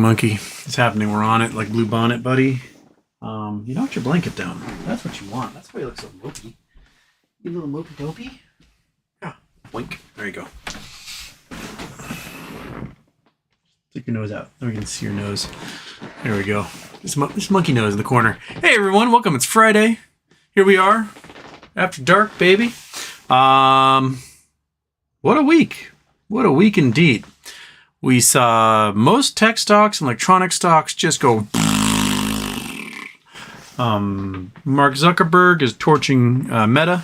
monkey. It's happening. We're on it like Blue Bonnet, buddy. You knocked your blanket down. That's what you want. That's why you look so mopey. You little mopey dopey. Yeah. Blink. There you go. Stick your nose out. Then we can see your nose. There we go. This monkey nose in the corner. Hey everyone, welcome. It's Friday. Here we are. After dark, baby. What a week. What a week indeed. We saw most tech stocks and electronic stocks just go. Mark Zuckerberg is torching Meta.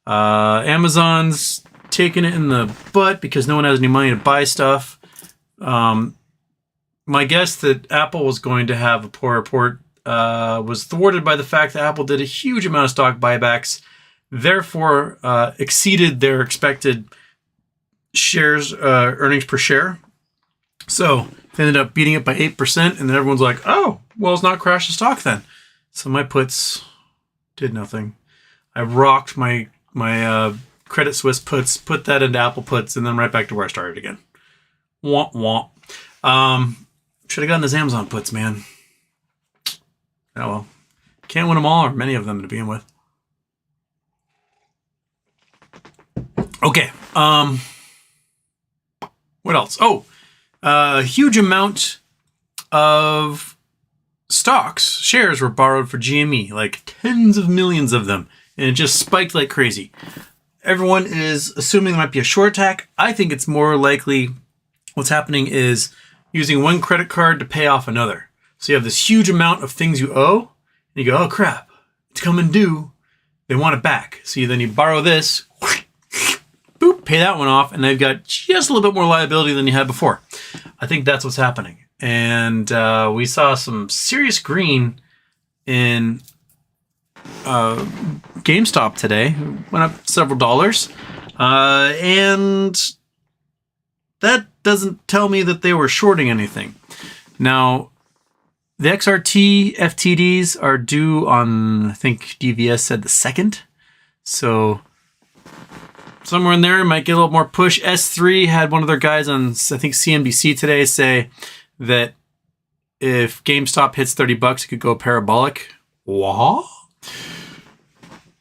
Amazon's taking it in the butt because no one has any money to buy stuff. My guess that Apple was going to have a poor report was thwarted by the fact that Apple did a huge amount of stock buybacks, therefore exceeded their expected shares earnings per share. So they ended up beating it by 8%, and then everyone's like, oh, well, it's not crash the stock then. So my puts did nothing. I rocked my Credit Suisse puts, put that into Apple puts, and then right back to where I started again. Womp womp. Should have gotten those Amazon puts, man. Oh well. Can't win them all, or many of them to begin with. Okay. What else? Oh, a huge amount of stocks, shares were borrowed for GME, like tens of millions of them, and it just spiked like crazy. Everyone is assuming there might be a short attack. I think it's more likely what's happening is using one credit card to pay off another. So you have this huge amount of things you owe, and you go, oh crap, it's coming due. They want it back. So then you borrow this, boop, pay that one off, and they've got just a little bit more liability than you had before. I think that's what's happening. And we saw some serious green in GameStop today. Went up several dollars. And that doesn't tell me that they were shorting anything. Now, the XRT FTDs are due on, I think DVS said the 2nd. So somewhere in there might get a little more push. S3 had one of their guys on, I think, CNBC today say that if GameStop hits $30, it could go parabolic. What?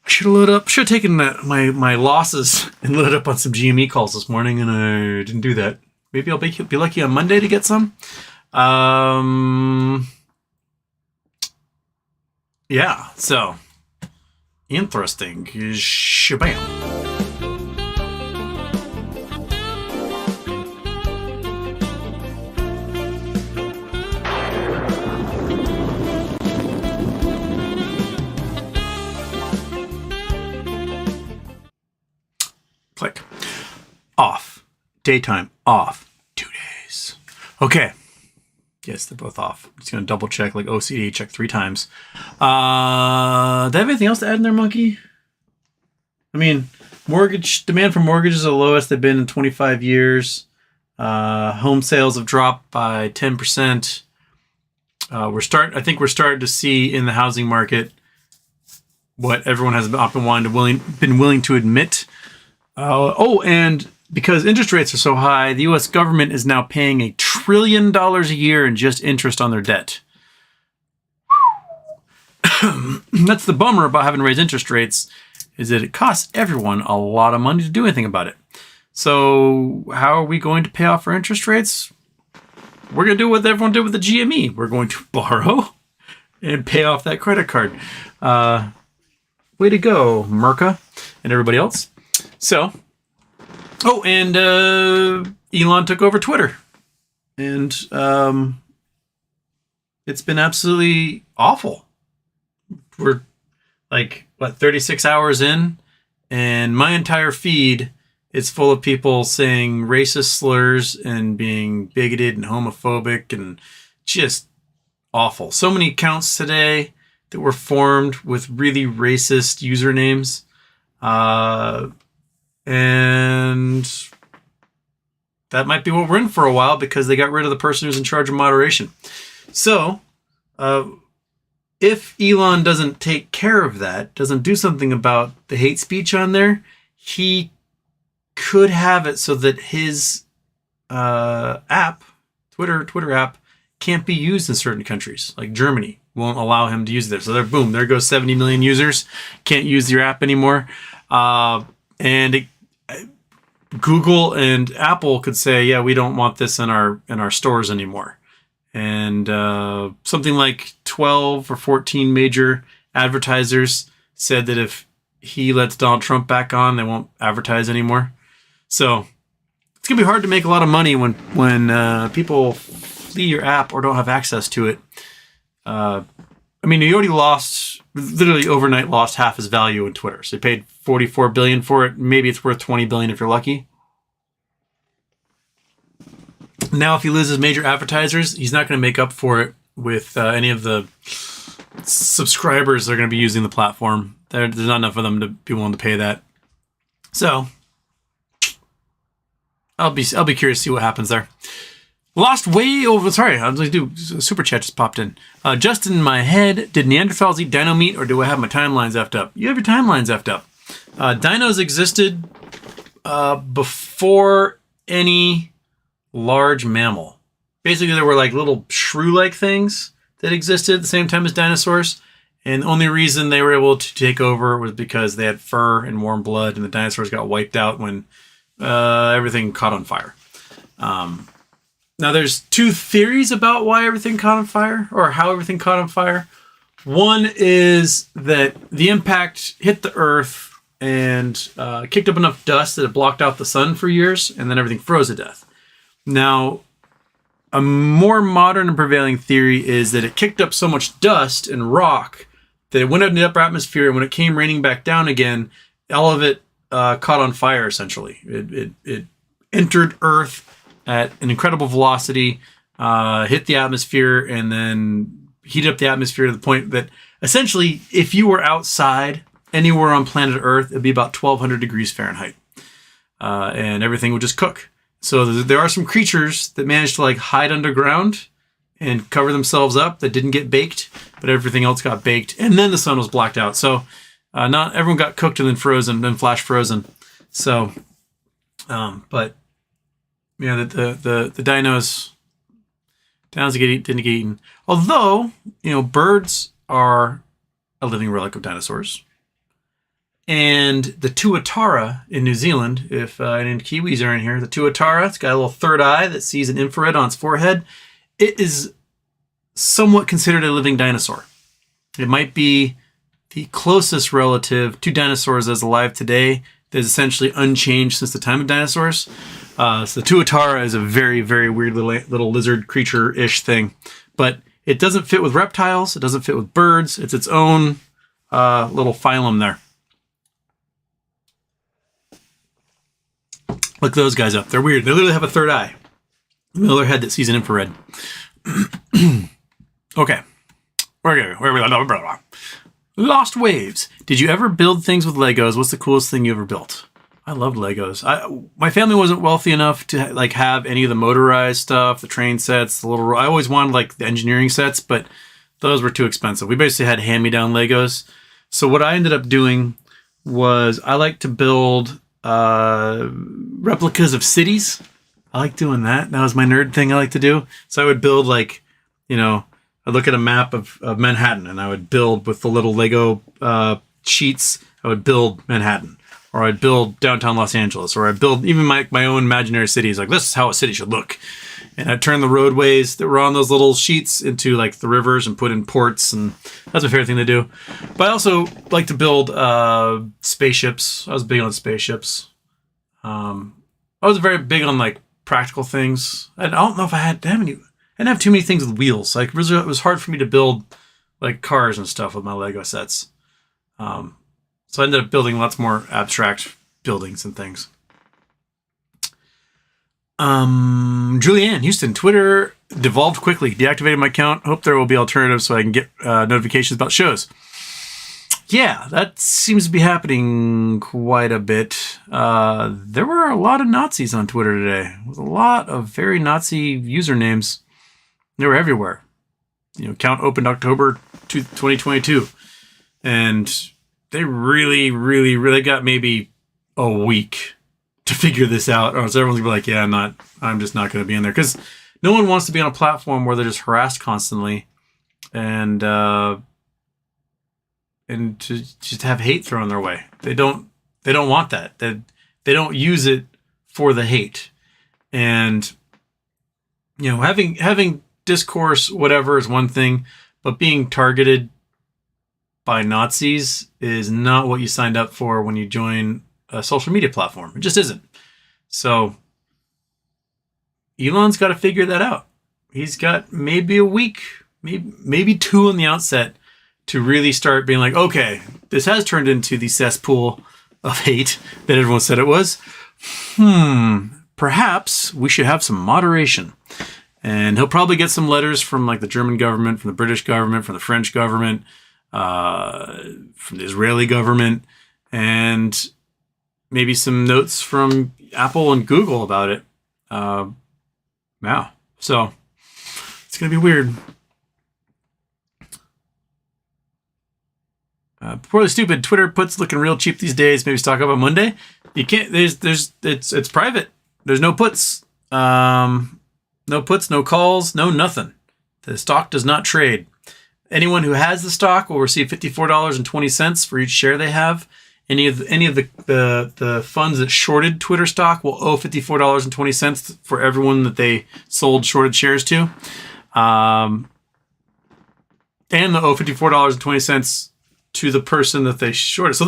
Should have taken my losses and loaded up on some GME calls this morning, and I didn't do that. Maybe I'll be lucky on Monday to get some. Yeah, so interesting. Shabam. Click. Off. Daytime. Off. 2 days. Okay. Yes, they're both off. I'm just going to double check, like OCD, check 3 times. Do I have anything else to add in there, Monkey? I mean, mortgage demand for mortgages are the lowest they've been in 25 years. Home sales have dropped by 10%. I think we're starting to see in the housing market what everyone has been willing to admit. And because interest rates are so high, the U.S. government is now paying $1 trillion a year in just interest on their debt. That's the bummer about having to raise interest rates, is that it costs everyone a lot of money to do anything about it. So how are we going to pay off our interest rates? We're going to do what everyone did with the GME. We're going to borrow and pay off that credit card. Way to go, Merca and everybody else. So, and Elon took over Twitter, and it's been absolutely awful. We're 36 hours in, and my entire feed is full of people saying racist slurs and being bigoted and homophobic and just awful. So many accounts today that were formed with really racist usernames. And that might be what we're in for a while because they got rid of the person who's in charge of moderation. So, if Elon doesn't take care of that, doesn't do something about the hate speech on there, he could have it so that his app, Twitter app, can't be used in certain countries, like Germany won't allow him to use it there. So there goes 70 million users. Can't use your app anymore. Google and Apple could say, yeah, we don't want this in our stores anymore. And something like 12 or 14 major advertisers said that if he lets Donald Trump back on, they won't advertise anymore. So it's going to be hard to make a lot of money when people flee your app or don't have access to it. I mean, he already literally overnight lost half his value in Twitter. So he paid $44 billion for it. Maybe it's worth $20 billion if you're lucky. Now, if he loses major advertisers, he's not going to make up for it with any of the subscribers that are going to be using the platform. There's not enough of them to be willing to pay that. So I'll be curious to see what happens there. Lost way over. Sorry, I was going to do super chat just popped in. Just in my head, did Neanderthals eat dino meat, or do I have my timelines effed up? You have your timelines effed up. Dinos existed before any large mammal. Basically, there were like little shrew-like things that existed at the same time as dinosaurs. And the only reason they were able to take over was because they had fur and warm blood, and the dinosaurs got wiped out when everything caught on fire. Now, there's two theories about why everything caught on fire, or how everything caught on fire. One is that the impact hit the Earth and kicked up enough dust that it blocked out the sun for years, and then everything froze to death. Now, a more modern and prevailing theory is that it kicked up so much dust and rock that it went up in the upper atmosphere, and when it came raining back down again, all of it caught on fire, essentially. It entered Earth at an incredible velocity, hit the atmosphere, and then heated up the atmosphere to the point that essentially, if you were outside anywhere on planet Earth, it'd be about 1,200 degrees Fahrenheit, and everything would just cook. So there are some creatures that managed to like hide underground and cover themselves up that didn't get baked, but everything else got baked, and then the sun was blacked out. So not everyone got cooked and then frozen, then flash frozen. So, but yeah, the dinos didn't get eaten. Although, birds are a living relic of dinosaurs. And the tuatara in New Zealand, if any Kiwis are in here, the tuatara, it's got a little third eye that sees an infrared on its forehead. It is somewhat considered a living dinosaur. It might be the closest relative to dinosaurs as alive today that is essentially unchanged since the time of dinosaurs. So the tuatara is a very, very weird little lizard creature-ish thing. But it doesn't fit with reptiles. It doesn't fit with birds. It's its own little phylum there. Look those guys up. They're weird. They literally have a third eye in the middle of their head that sees an infrared. Okay. Where are we? Lost Waves. Did you ever build things with Legos? What's the coolest thing you ever built? I loved Legos. My family wasn't wealthy enough to have any of the motorized stuff, the train sets, I always wanted the engineering sets, but those were too expensive. We basically had hand-me-down Legos. So what I ended up doing was I like to build replicas of cities. I like doing that. That was my nerd thing I like to do. So I would build I'd look at a map of Manhattan, and I would build with the little Lego sheets. I would build Manhattan, or I'd build downtown Los Angeles, or I'd build even my own imaginary cities. Like, this is how a city should look. And I'd turn the roadways that were on those little sheets into the rivers and put in ports, and that's my favorite thing to do. But I also like to build spaceships. I was big on spaceships. I was very big on practical things. I don't know if I didn't have too many things with wheels. It was hard for me to build cars and stuff with my Lego sets. So I ended up building lots more abstract buildings and things. Julianne, Houston, Twitter devolved quickly. Deactivated my account. Hope there will be alternatives so I can get notifications about shows. Yeah, that seems to be happening quite a bit. There were a lot of Nazis on Twitter today. With a lot of very Nazi usernames. They were everywhere. Account opened October 2022. And they really, really, really got maybe a week to figure this out, or else everyone's gonna be like, yeah, I'm just not gonna be in there. Because no one wants to be on a platform where they're just harassed constantly and to just have hate thrown their way. They don't want that. They don't use it for the hate. And having discourse, whatever, is one thing, but being targeted by Nazis is not what you signed up for when you join a social media platform. It just isn't. So Elon's got to figure that out. He's got maybe a week, maybe 2 on the outset to really start being like, okay, this has turned into the cesspool of hate that everyone said it was. Perhaps we should have some moderation. And he'll probably get some letters from like the German government, from the British government, from the French government, from the Israeli government, and maybe some notes from Apple and Google about it. Wow. So it's going to be weird. Poorly stupid. Twitter puts looking real cheap these days. Maybe stock up on Monday. You can't. It's private. There's no puts. No puts. No calls. No nothing. The stock does not trade. Anyone who has the stock will receive $54.20 for each share they have. Any of the funds that shorted Twitter stock will owe $54.20 for everyone that they sold shorted shares to, and they'll owe $54.20 to the person that they shorted. So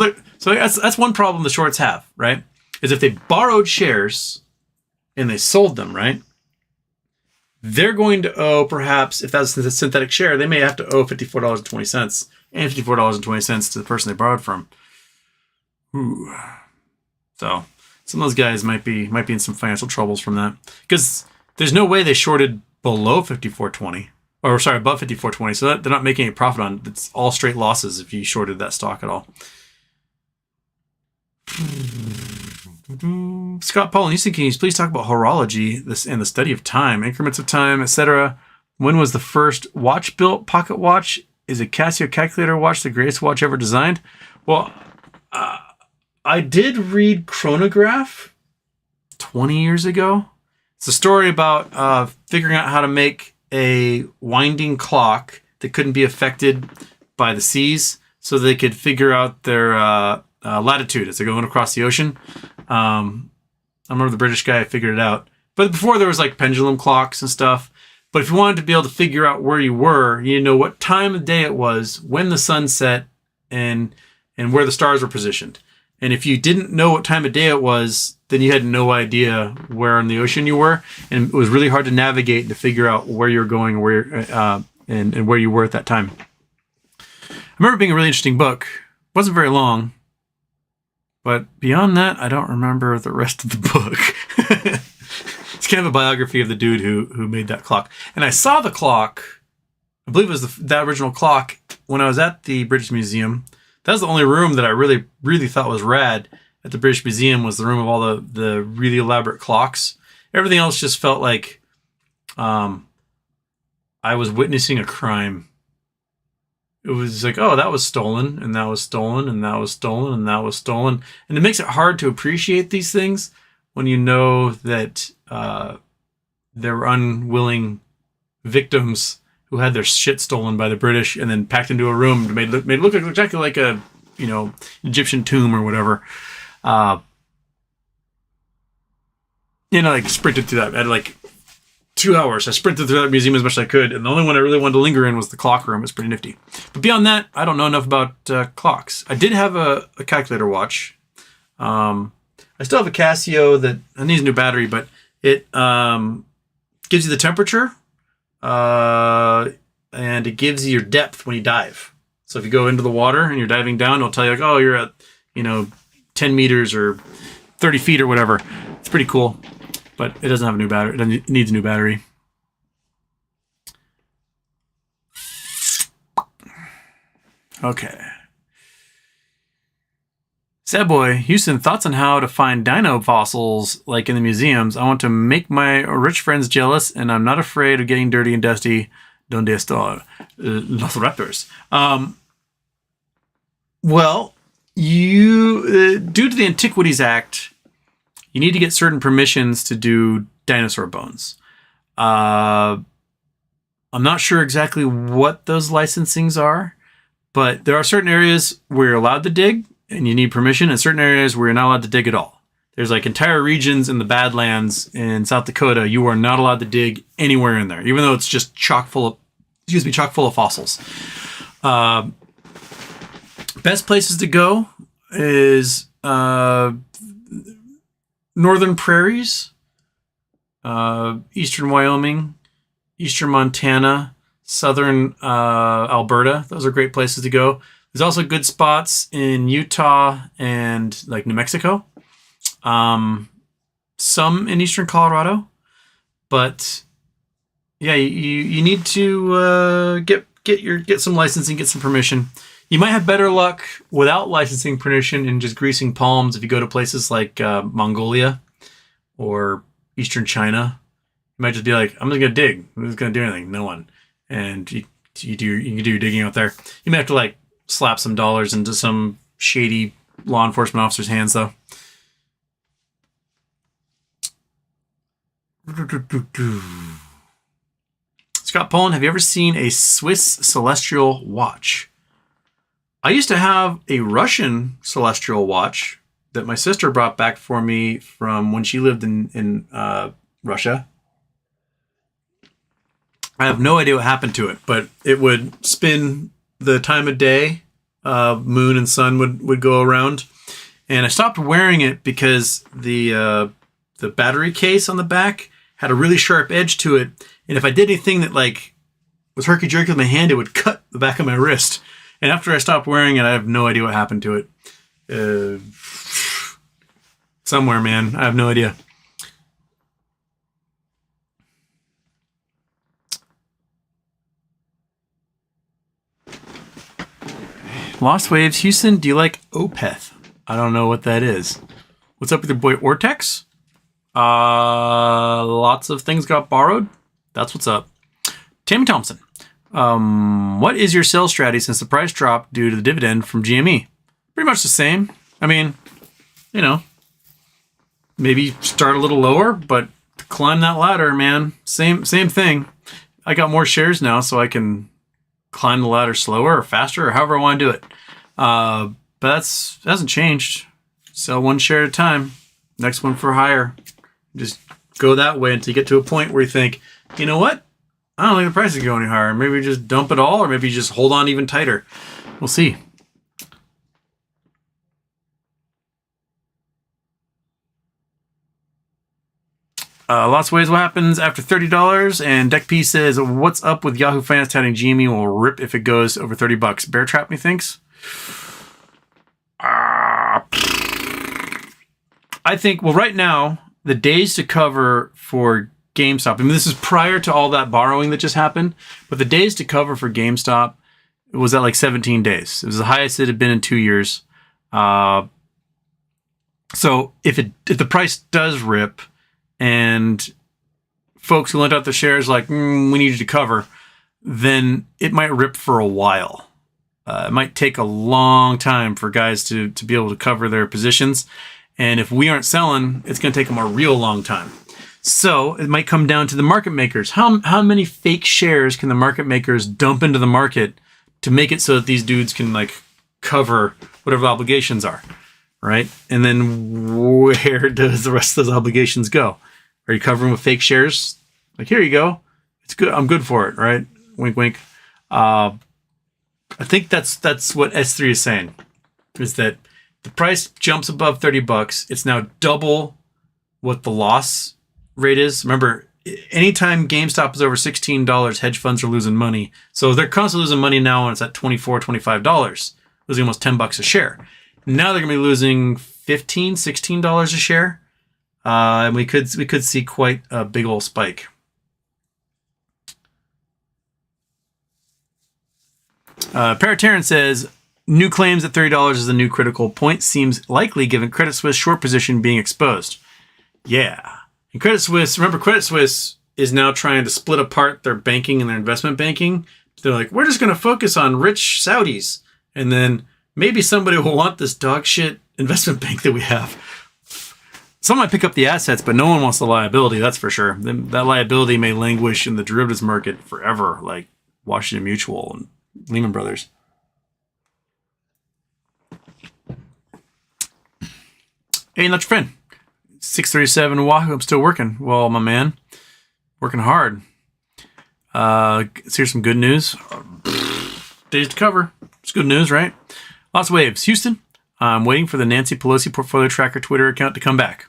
that's one problem the shorts have, right? Is if they borrowed shares and they sold them, right? They're going to owe, perhaps, if that's a synthetic share, they may have to owe $54.20 and $54.20 to the person they borrowed from. Ooh. So some of those guys might be in some financial troubles from that, because there's no way they shorted below 54.20, or sorry, above 54.20. So that they're not making any profit on it. It's all straight losses if you shorted that stock at all. Scott Paul and Houston, can you please talk about horology, this and the study of time, increments of time, etc.? When was the first watch built? Pocket watch? Is a Casio calculator watch the greatest watch ever designed? Well, I did read Chronograph 20 years ago. It's a story about figuring out how to make a winding clock that couldn't be affected by the seas, so they could figure out their latitude as they're going across the ocean. I remember the British guy figured it out. But before, there was like pendulum clocks and stuff. But if you wanted to be able to figure out where you were, you know what time of day it was, when the sun set, and where the stars were positioned. And if you didn't know what time of day it was, then you had no idea where in the ocean you were, and it was really hard to navigate and to figure out where you're going, and where you were at that time. I remember it being a really interesting book. It wasn't very long, but beyond that, I don't remember the rest of the book. It's kind of a biography of the dude who made that clock. And I saw the clock, I believe it was that original clock, when I was at the British Museum. That was the only room that I really, really thought was rad at the British Museum, was the room of all the really elaborate clocks. Everything else just felt like I was witnessing a crime. It was like, oh, that was stolen, and that was stolen, and that was stolen, and that was stolen. And it makes it hard to appreciate these things when you know that they're unwilling victims who had their shit stolen by the British and then packed into a room, made it look exactly like a Egyptian tomb or whatever. Like sprinted through that. I had like 2 hours. I sprinted through that museum as much as I could, and the only one I really wanted to linger in was the clock room. It was pretty nifty. But beyond that, I don't know enough about clocks. I did have a calculator watch. I still have a Casio that needs a new battery, but it gives you the temperature. And it gives you your depth when you dive. So if you go into the water and you're diving down, it'll tell you like, oh, you're at 10 meters or 30 feet or whatever. It's pretty cool, but it doesn't have a new battery. It needs a new battery. Okay. Sad boy, Houston, thoughts on how to find dino fossils like in the museums? I want to make my rich friends jealous, and I'm not afraid of getting dirty and dusty. Donde están los raptors? Well, you due to the Antiquities Act, you need to get certain permissions to do dinosaur bones. I'm not sure exactly what those licensings are, but there are certain areas where you're allowed to dig and you need permission, and certain areas where you're not allowed to dig at all. There's like entire regions in the Badlands in South Dakota you are not allowed to dig anywhere in there, even though it's just chock full of fossils. Best places to go is northern prairies, eastern Wyoming, eastern Montana, southern Alberta. Those are great places to go. There's also good spots in Utah and like New Mexico. Some in eastern Colorado, but yeah, you need to get some licensing, get some permission. You might have better luck without licensing permission and just greasing palms if you go to places like Mongolia or eastern China. You might just be like, I'm just gonna dig. I'm just gonna do anything. No one. And you can do your digging out there. You may have to like slap some dollars into some shady law enforcement officer's hands though. Scott Poland, have you ever seen a Swiss celestial watch? I used to have a Russian celestial watch that my sister brought back for me from when she lived in Russia. I have no idea what happened to it, but it would spin the time of day. Moon and sun would go around. And I stopped wearing it because the battery case on the back had a really sharp edge to it. And if I did anything that like was herky-jerky with my hand, it would cut the back of my wrist. And after I stopped wearing it, I have no idea what happened to it. Somewhere, man. I have no idea. Lost Waves, Houston, do you like Opeth? I don't know what that is. What's up with your boy Ortex? Lots of things got borrowed. That's what's up. Tammy Thompson. What is your sales strategy since the price dropped due to the dividend from GME? Pretty much the same. I mean, you know, maybe start a little lower, but climb that ladder, man. Same thing. I got more shares now, so I can climb the ladder slower or faster or however I want to do it. But that hasn't changed. Sell one share at a time. Next one for higher. Just go that way until you get to a point where you think, you know what? I don't think the price is going any higher. Maybe just dump it all, or maybe just hold on even tighter. We'll see. Lots of ways what happens after $30. And Deck P says, what's up with Yahoo Finance touting GME will rip if it goes over $30? Bear trap, methinks? I think, well, right now, the days to cover for GameStop, I mean, this is prior to all that borrowing that just happened, but the days to cover for GameStop was at like 17 days. It was the highest it had been in 2 years. So if the price does rip and folks who lent out the shares like, we need you to cover, then it might rip for a while. It might take a long time for guys to be able to cover their positions. And if we aren't selling, it's going to take them a real long time. So it might come down to the market makers. How many fake shares can the market makers dump into the market to make it so that these dudes can like cover whatever the obligations are, right? And then where does the rest of those obligations go? Are you covering with fake shares? Like, here you go. It's good. I'm good for it, right? Wink, wink. I think that's what S3 is saying, is that the price jumps above $30. It's now double what the loss rate is. Remember, anytime GameStop is over $16, hedge funds are losing money. So they're constantly losing money now when it's at $24, $25, losing almost $10 a share. Now they're going to be losing $15, $16 a share. And we could see quite a big old spike. Parataran says, new claims at $30 is the new critical point. Seems likely given Credit Suisse short position being exposed. Yeah. And Credit Suisse, remember, Credit Suisse is now trying to split apart their banking and their investment banking. They're like, we're just going to focus on rich Saudis. And then maybe somebody will want this dog shit investment bank that we have. Someone might pick up the assets, but no one wants the liability. That's for sure. That liability may languish in the derivatives market forever, like Washington Mutual and Lehman Brothers. Hey, not your friend. 6:37 in Wahoo. I'm still working. Well, my man, working hard. Here's some good news. Days to cover. It's good news, right? Lots of waves. Houston, I'm waiting for the Nancy Pelosi portfolio tracker Twitter account to come back.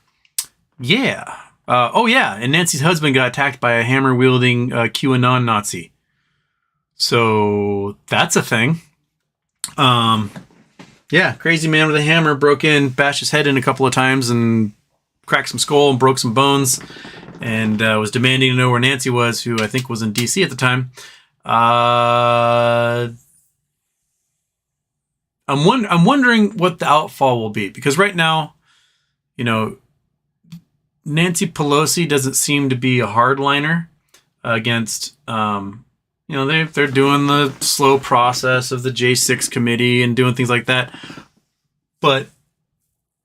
Yeah. And Nancy's husband got attacked by a hammer-wielding QAnon Nazi. So that's a thing. Crazy man with a hammer broke in, bashed his head in a couple of times, and cracked some skull and broke some bones, and was demanding to know where Nancy was, who I think was in D.C. at the time. I'm wondering what the outfall will be, because right now, Nancy Pelosi doesn't seem to be a hardliner against, they're doing the slow process of the J6 committee and doing things like that, but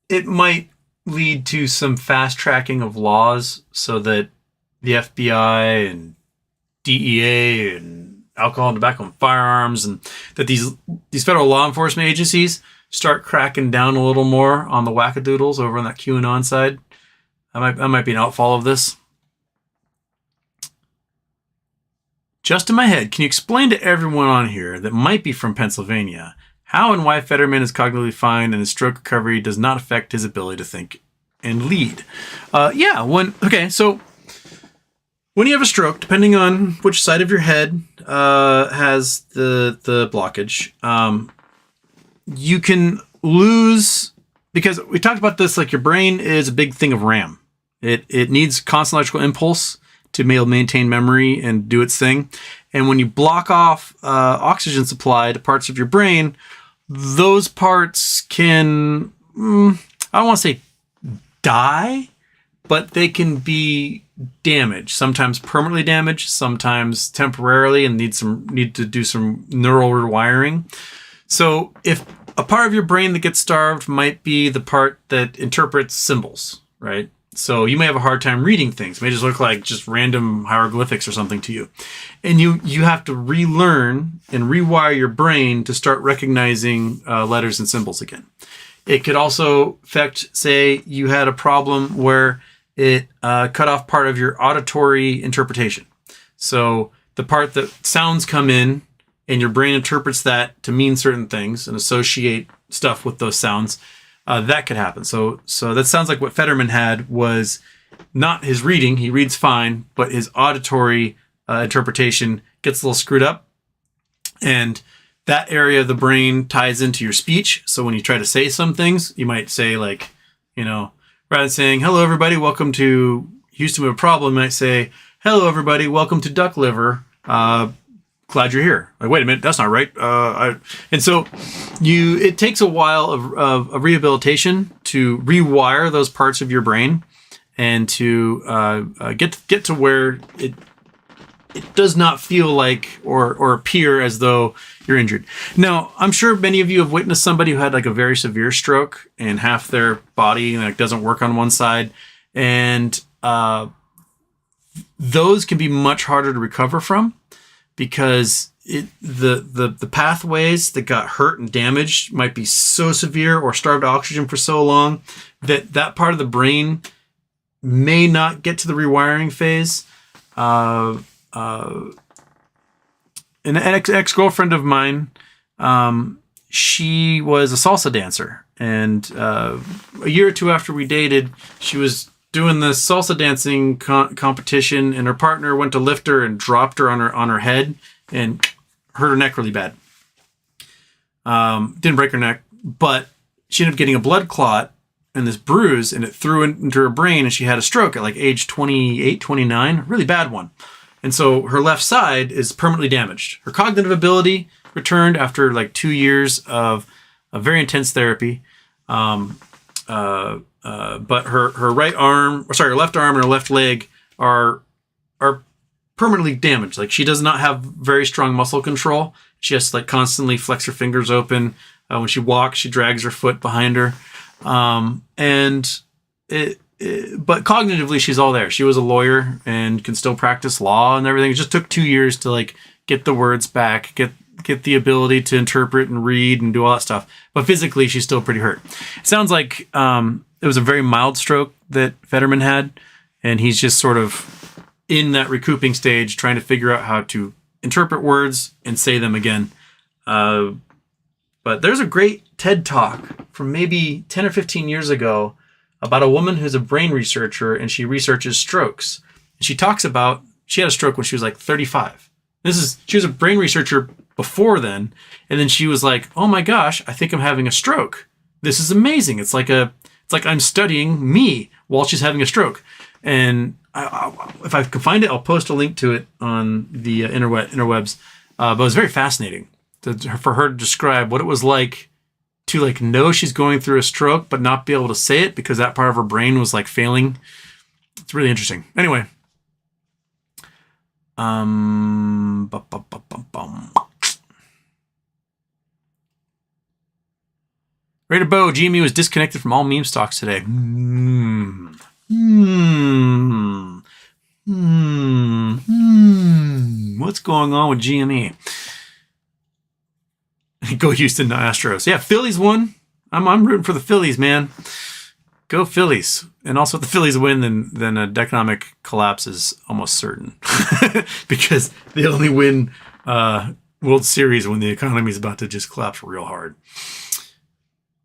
it might lead to some fast tracking of laws so that the FBI and DEA and alcohol and tobacco and firearms, and that these federal law enforcement agencies start cracking down a little more on the wackadoodles over on that QAnon side. That might be an outfall of this. Just in my head, can you explain to everyone on here that might be from Pennsylvania how and why Fetterman is cognitively fine and his stroke recovery does not affect his ability to think and lead? So when you have a stroke, depending on which side of your head has the blockage, you can lose, because we talked about this, like your brain is a big thing of RAM. It needs constant electrical impulse to be able to maintain memory and do its thing. And when you block off oxygen supply to parts of your brain, those parts can, I don't want to say die, but they can be damaged, sometimes permanently damaged, sometimes temporarily, and need to do some neural rewiring. So if a part of your brain that gets starved might be the part that interprets symbols, right? So you may have a hard time reading things. It may just look like just random hieroglyphics or something to you. And you have to relearn and rewire your brain to start recognizing letters and symbols again. It could also affect, say, you had a problem where it cut off part of your auditory interpretation. So the part that sounds come in and your brain interprets that to mean certain things and associate stuff with those sounds, that could happen. So that sounds like what Fetterman had was not his reading. He reads fine, but his auditory interpretation gets a little screwed up. And that area of the brain ties into your speech. So when you try to say some things, you might say like, rather than saying, hello, everybody, welcome to Houston with a problem, you might say, hello, everybody, welcome to Duck Liver. Glad you're here. Like, wait a minute, that's not right. And so it takes a while of rehabilitation to rewire those parts of your brain and to get to where it does not feel like or appear as though you're injured. Now, I'm sure many of you have witnessed somebody who had like a very severe stroke and half their body doesn't work on one side, and those can be much harder to recover from, because the pathways that got hurt and damaged might be so severe or starved oxygen for so long that part of the brain may not get to the rewiring phase. An ex-girlfriend of mine, she was a salsa dancer, and a year or two after we dated, she was doing the salsa dancing competition, and her partner went to lift her and dropped her on her head and hurt her neck really bad. Didn't break her neck, but she ended up getting a blood clot and this bruise, and it threw into her brain, and she had a stroke at like age 28, 29, really bad one. And so her left side is permanently damaged. Her cognitive ability returned after like 2 years of a very intense therapy. But her left arm and her left leg are permanently damaged. Like, she does not have very strong muscle control. She has to like constantly flex her fingers open. When she walks, she drags her foot behind her. And but cognitively, she's all there. She was a lawyer and can still practice law and everything. It just took 2 years to like get the words back, get the ability to interpret and read and do all that stuff. But physically, she's still pretty hurt. It sounds like it was a very mild stroke that Fetterman had, and he's just sort of in that recouping stage, trying to figure out how to interpret words and say them again. But there's a great TED Talk from maybe 10 or 15 years ago about a woman who's a brain researcher, and she researches strokes. And she talks about, she had a stroke when she was like 35. She was a brain researcher before then. And then she was like, oh my gosh, I think I'm having a stroke. This is amazing. It's like I'm studying me while she's having a stroke. And if I can find it, I'll post a link to it on the interwebs. But it was very fascinating for her to describe what it was like to like know she's going through a stroke, but not be able to say it because that part of her brain was like failing. It's really interesting. Anyway. Raider Bo, GME was disconnected from all meme stocks today. What's going on with GME? Go Houston Astros. Yeah, Phillies won. I'm rooting for the Phillies, man. Go Phillies. And also if the Phillies win, then an economic collapse is almost certain. Because they only win World Series when the economy is about to just collapse real hard.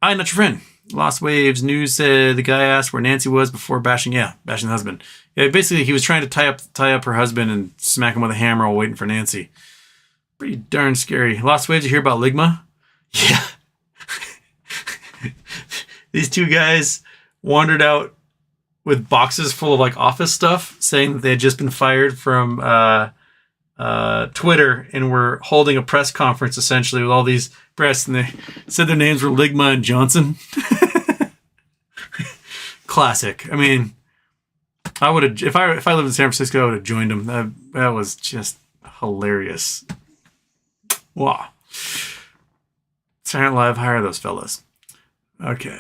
Hi, not your friend. Lost Waves News said the guy asked where Nancy was before bashing the husband. Yeah, basically he was trying to tie up her husband and smack him with a hammer while waiting for Nancy. Pretty darn scary. Lost Waves, you hear about Ligma? Yeah. These two guys wandered out with boxes full of like office stuff, saying that they had just been fired from Twitter and were holding a press conference essentially with all these press, and they said their names were Ligma and Johnson. Classic. I mean, I would have, if I lived in San Francisco, I would have joined them. That was just hilarious. Wow. Saturday Night Live, hire those fellas. Okay.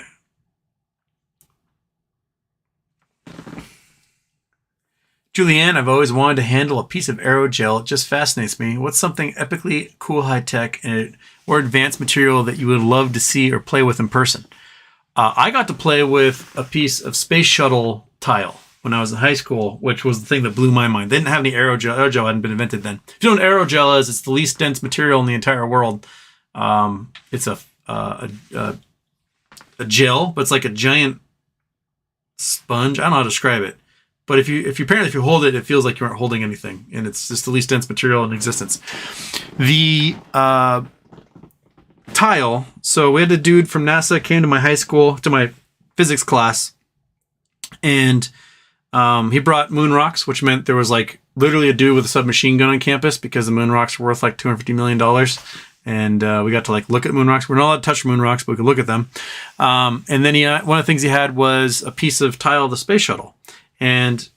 Julianne, I've always wanted to handle a piece of aerogel. It just fascinates me. What's something epically cool, high-tech, or advanced material that you would love to see or play with in person? I got to play with a piece of space shuttle tile when I was in high school, which was the thing that blew my mind. They didn't have any aerogel. Aerogel hadn't been invented then. If you know what aerogel is, it's the least dense material in the entire world. It's a gel, but it's like a giant sponge. I don't know how to describe it. But if you hold it, it feels like you aren't holding anything, and it's just the least dense material in existence. The tile. So we had a dude from NASA came to my high school to my physics class, and he brought moon rocks, which meant there was like literally a dude with a submachine gun on campus because the moon rocks were worth like $250 million. And we got to like look at moon rocks. We're not allowed to touch moon rocks, but we could look at them. And then one of the things he had was a piece of tile of the space shuttle. And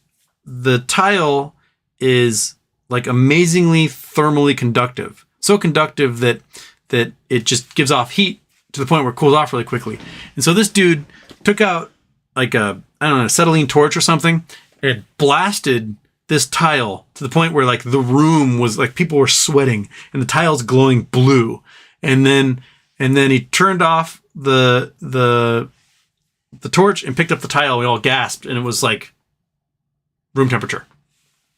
the tile is like amazingly thermally conductive. So conductive that it just gives off heat to the point where it cools off really quickly. And so this dude took out like a acetylene torch or something and blasted this tile to the point where like the room was like people were sweating and the tile's glowing blue. And then he turned off the torch and picked up the tile. We all gasped, and it was like room temperature.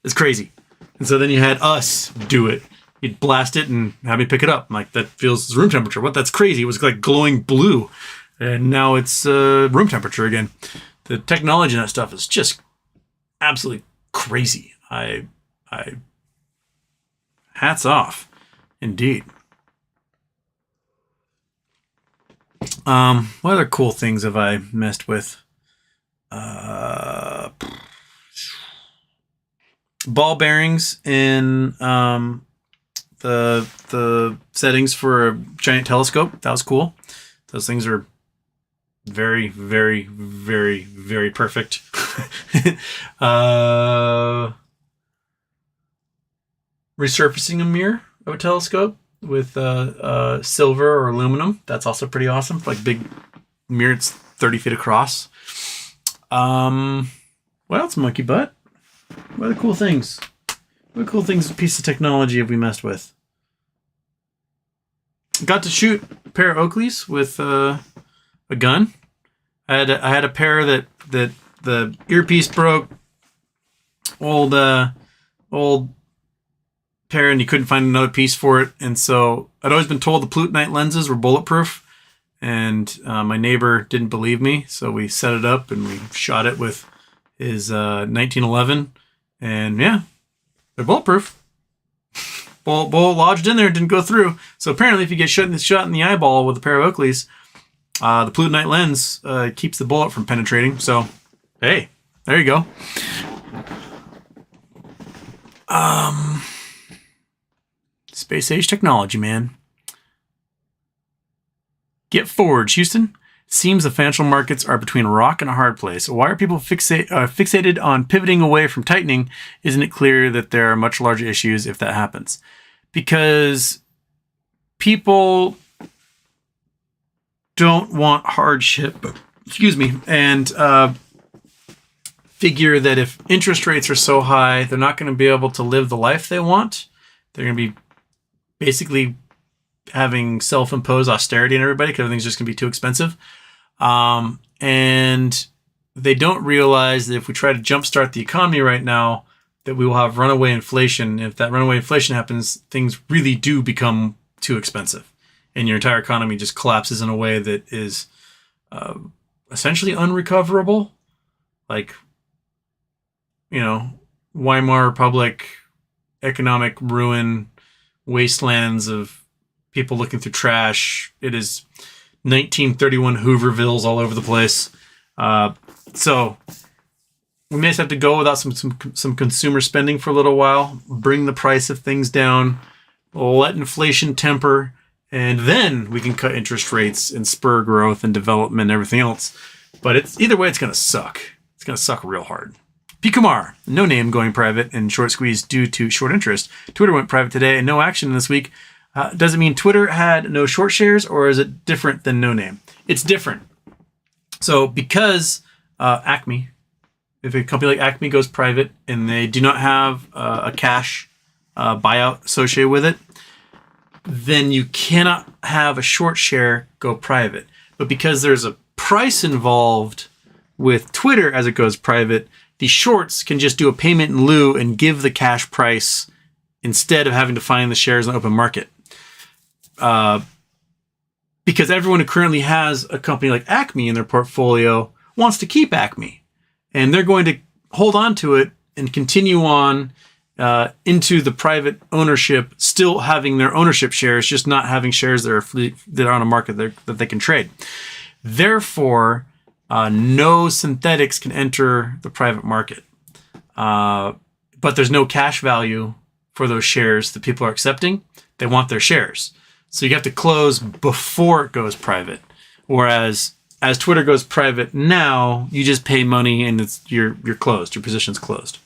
It's crazy. And so then you had us do it. You'd blast it and have me pick it up. I'm like, that feels room temperature. What? That's crazy. It was like glowing blue. And now it's room temperature again. The technology in that stuff is just absolutely crazy. I hats off. Indeed. What other cool things have I messed with? Ball bearings in the settings for a giant telescope. That was cool. Those things are very, very, very, very perfect. Resurfacing a mirror of a telescope with silver or aluminum. That's also pretty awesome. Like big mirror, it's 30 feet across. What else, monkey butt? What are the cool things? What cool things, piece of technology have we messed with? Got to shoot a pair of Oakleys with a gun. I had a pair that the earpiece broke. Old pair, and you couldn't find another piece for it. And so I'd always been told the Plutonite lenses were bulletproof, and my neighbor didn't believe me. So we set it up and we shot it with his 1911, and yeah, they're bulletproof. Bullet lodged in there, didn't go through. So apparently, if you get shot in the eyeball with a pair of Oakleys, the Plutonite lens keeps the bullet from penetrating. So, hey, there you go. Space age technology, man. Get forward, Houston. Seems the financial markets are between a rock and a hard place. Why are people fixated on pivoting away from tightening? Isn't it clear that there are much larger issues if that happens? Because people don't want hardship, and figure that if interest rates are so high, they're not going to be able to live the life they want. They're going to be basically having self-imposed austerity on everybody because everything's just going to be too expensive. And they don't realize that if we try to jumpstart the economy right now, that we will have runaway inflation. If that runaway inflation happens, things really do become too expensive, and your entire economy just collapses in a way that is essentially unrecoverable. Like, Weimar Republic, economic ruin, wastelands of people looking through trash. It is 1931 Hoovervilles all over the place. So we may just have to go without some consumer spending for a little while, bring the price of things down, let inflation temper, and then we can cut interest rates and spur growth and development and everything else. But either way, it's going to suck. It's going to suck real hard. P. Kumar, no name, going private and short squeeze due to short interest. Twitter went private today and no action this week. Does it mean Twitter had no short shares, or is it different than no name? It's different. So because Acme, if a company like Acme goes private and they do not have a cash buyout associated with it, then you cannot have a short share go private. But because there's a price involved with Twitter as it goes private, the shorts can just do a payment in lieu and give the cash price instead of having to find the shares in the open market. Because everyone who currently has a company like Acme in their portfolio wants to keep Acme, and they're going to hold on to it and continue on into the private ownership, still having their ownership shares, just not having shares that are on a market that they can trade. Therefore, no synthetics can enter the private market, but there's no cash value for those shares that people are accepting. They want their shares. So you have to close before it goes private. Whereas as Twitter goes private now, you just pay money and you're closed. Your position's closed.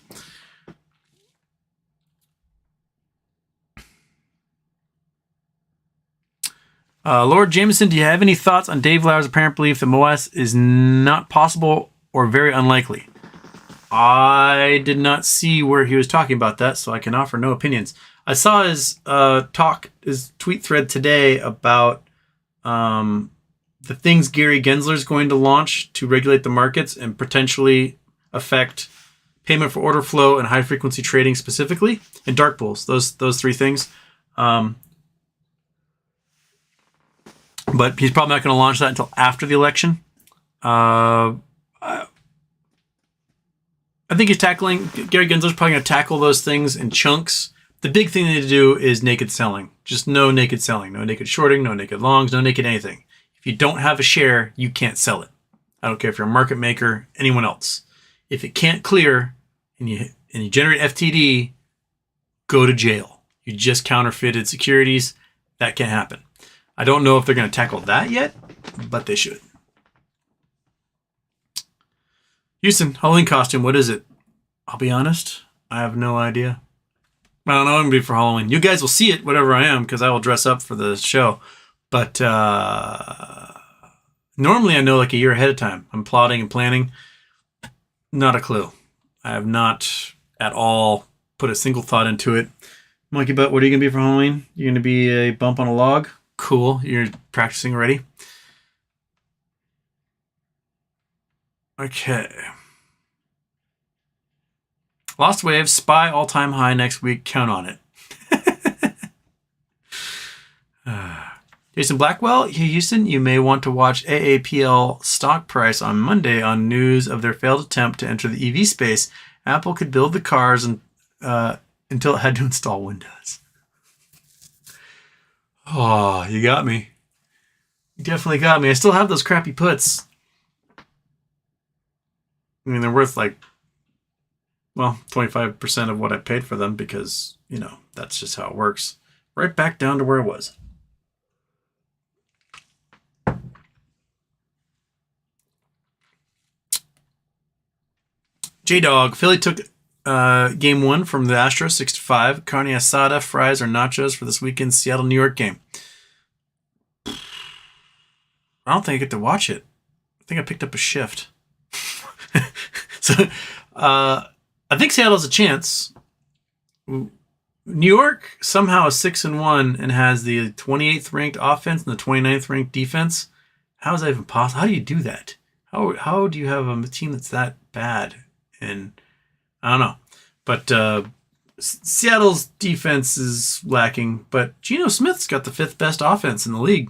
Lord Jameson, do you have any thoughts on Dave Lauer's apparent belief that MOS is not possible or very unlikely? I did not see where he was talking about that, so I can offer no opinions. I saw his tweet thread today about the things Gary Gensler is going to launch to regulate the markets and potentially affect payment for order flow and high frequency trading specifically, and dark pools. Those three things. But he's probably not going to launch that until after the election. I think Gary Gensler's probably going to tackle those things in chunks. The big thing they need to do is naked selling. Just no naked selling, no naked shorting, no naked longs, no naked anything. If you don't have a share, you can't sell it. I don't care if you're a market maker, anyone else. If it can't clear and you generate FTD, go to jail. You just counterfeited securities. That can't happen. I don't know if they're going to tackle that yet, but they should. Houston, Halloween costume, what is it? I'll be honest, I have no idea. I don't know what I'm going to be for Halloween. You guys will see it, whatever I am, because I will dress up for the show. But normally I know like a year ahead of time. I'm plotting and planning. Not a clue. I have not at all put a single thought into it. Monkey Butt, what are you going to be for Halloween? You're going to be a bump on a log? Cool. You're practicing already? Okay. Lost Waves, Spy all-time high next week. Count on it. Jason Blackwell, Houston, you may want to watch AAPL stock price on Monday on news of their failed attempt to enter the EV space. Apple could build the cars until it had to install Windows. Oh, you got me. You definitely got me. I still have those crappy puts. I mean, they're worth 25% of what I paid for them because, that's just how it works. Right back down to where it was. J-Dog, Philly took game 1 from the Astros 6-5. Carne asada, fries, or nachos for this weekend's Seattle-New York game. I don't think I get to watch it. I think I picked up a shift. So, I think Seattle has a chance. New York somehow is 6-1 and has the 28th ranked offense and the 29th ranked defense. How is that even possible? How do you do that? How do you have a team that's that bad? And I don't know. But Seattle's defense is lacking. But Geno Smith's got the 5th best offense in the league.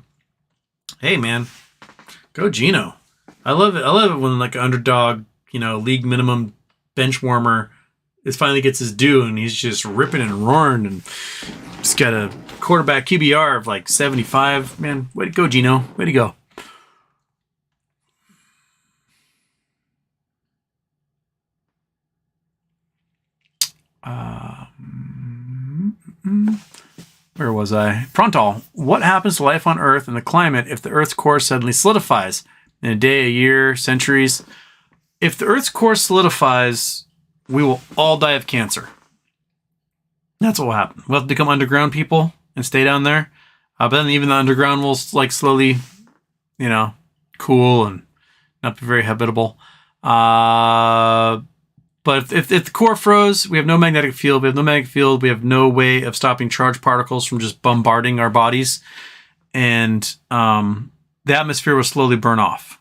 Hey, man. Go Geno. I love it. I love it when an underdog, league minimum bench warmer finally gets his due and he's just ripping and roaring and just got a quarterback QBR of 75. Man, way to go, Geno. Way to go. Where was I? Frontal. What happens to life on Earth and the climate if the Earth's core suddenly solidifies? In a day, a year, centuries? If the Earth's core solidifies, we will all die of cancer. That's what will happen. We'll have to become underground people and stay down there. But then even the underground will slowly, cool and not be very habitable. But if the core froze, we have no magnetic field. We have no way of stopping charged particles from just bombarding our bodies. And the atmosphere will slowly burn off.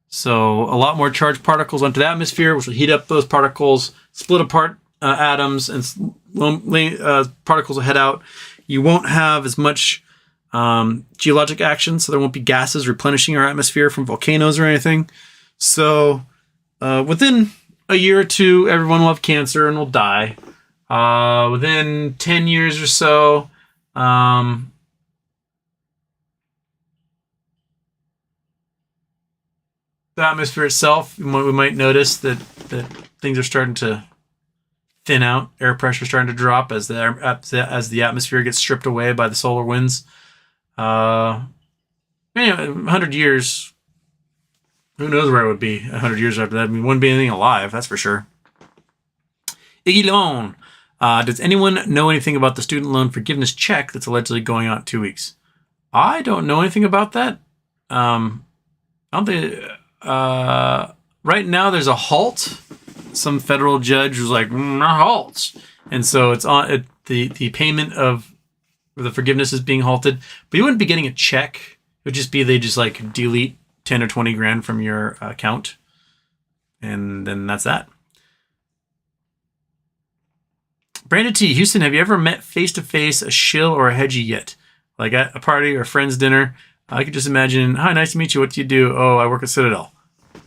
So a lot more charged particles onto the atmosphere, which will heat up those particles, split apart atoms, and particles will head out. You won't have as much geologic action, so there won't be gases replenishing our atmosphere from volcanoes or anything. So within a year or two, everyone will have cancer and will die. Within 10 years or so, the atmosphere itself, we might notice that things are starting to thin out. Air pressure starting to drop as the atmosphere gets stripped away by the solar winds. 100 years, who knows where it would be 100 years after that. I mean, wouldn't be anything alive, that's for sure. Iggy Loan. Does anyone know anything about the student loan forgiveness check that's allegedly going out in 2 weeks? I don't know anything about that. I don't think... right now there's a halt. Some federal judge was like, halt. And so it's on the payment of the forgiveness is being halted, but you wouldn't be getting a check. It would just be, they just delete 10 or 20 grand from your account. And then that's that. Brandon T. Houston, have you ever met face-to-face a shill or a hedgie yet? Like at a party or a friend's dinner? I could just imagine, hi, nice to meet you. What do you do? Oh, I work at Citadel.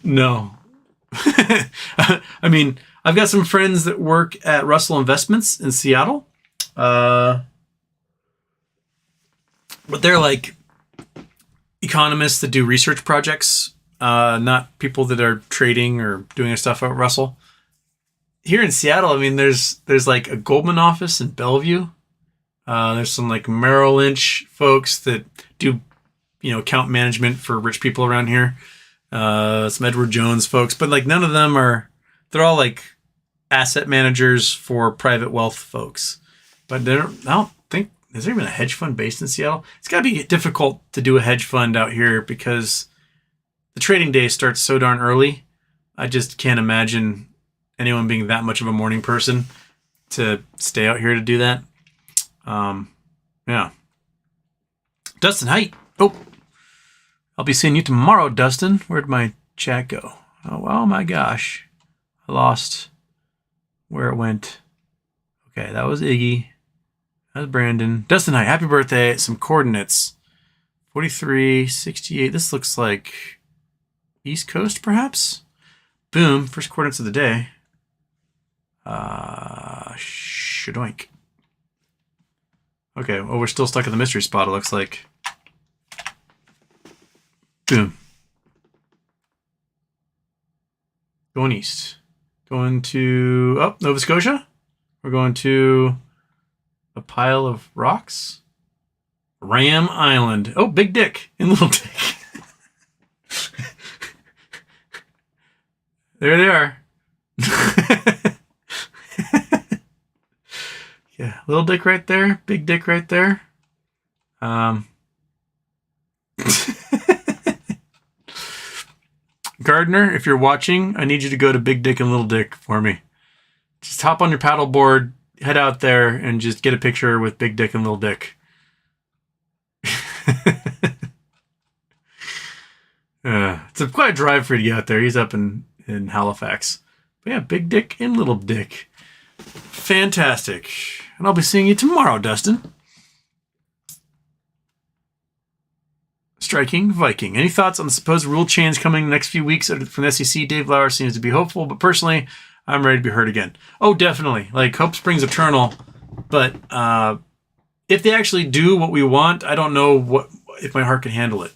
No. I mean, I've got some friends that work at Russell Investments in Seattle. But they're economists that do research projects, not people that are trading or doing stuff at Russell. Here in Seattle, I mean, there's a Goldman office in Bellevue. There's some Merrill Lynch folks that do account management for rich people around here. Some Edward Jones folks, but none of them they're all asset managers for private wealth folks. But I don't think, is there even a hedge fund based in Seattle? It's got to be difficult to do a hedge fund out here because the trading day starts so darn early. I just can't imagine anyone being that much of a morning person to stay out here to do that. Yeah. Dustin, hi. Oh, I'll be seeing you tomorrow, Dustin. Where'd my chat go? Oh my gosh. I lost where it went. Okay, that was Iggy. That was Brandon. Dustin, hi. Happy birthday. Some coordinates. 43, 68. This looks like East Coast, perhaps? Boom. First coordinates of the day. Shadoink. Okay, well, we're still stuck in the mystery spot, it looks like. Boom. Going east. Going to... Oh, Nova Scotia? We're going to a pile of rocks. Ram Island. Oh, Big Dick and Little Dick. There they are. Yeah, Little Dick right there. Big Dick right there. Gardner, if you're watching, I need you to go to Big Dick and Little Dick for me. Just hop on your paddleboard, head out there, and just get a picture with Big Dick and Little Dick. It's quite a drive for you to get out there. He's up in Halifax. But yeah, Big Dick and Little Dick. Fantastic. And I'll be seeing you tomorrow, Dustin. Striking Viking. Any thoughts on the supposed rule change coming in the next few weeks from the SEC? Dave Lauer seems to be hopeful, but personally, I'm ready to be heard again. Oh, definitely. Like, hope springs eternal. But if they actually do what we want, I don't know if my heart can handle it.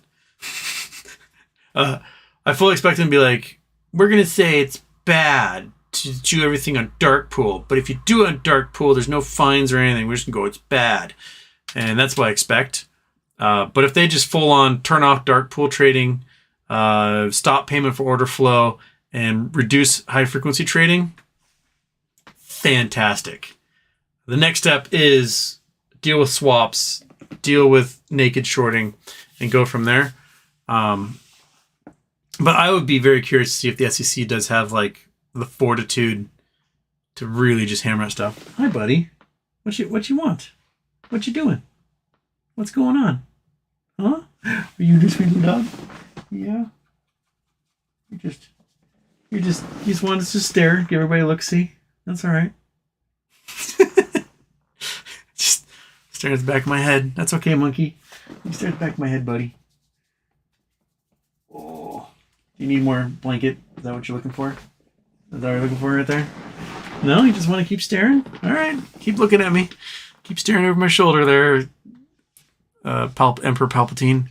I fully expect them to be like, we're going to say it's bad to do everything on dark pool, but if you do it on dark pool, there's no fines or anything. We're just going to go, it's bad. And that's what I expect. But if they just full on turn off dark pool trading, stop payment for order flow, and reduce high frequency trading, fantastic. The next step is deal with swaps, deal with naked shorting, and go from there. But I would be very curious to see if the SEC does have like the fortitude to really just hammer out stuff. Hi, buddy. What you want? What you doing? What's going on? Huh? Are you just sweet little dog? Yeah. You just wanted to just stare, give everybody a look-see. That's all right. Just staring at the back of my head. That's okay, monkey. You stare at the back of my head, buddy. Oh. Do you need more blanket? Is that what you're looking for? Is that what you're looking for right there? No? You just want to keep staring? All right. Keep looking at me. Keep staring over my shoulder there, Emperor Palpatine.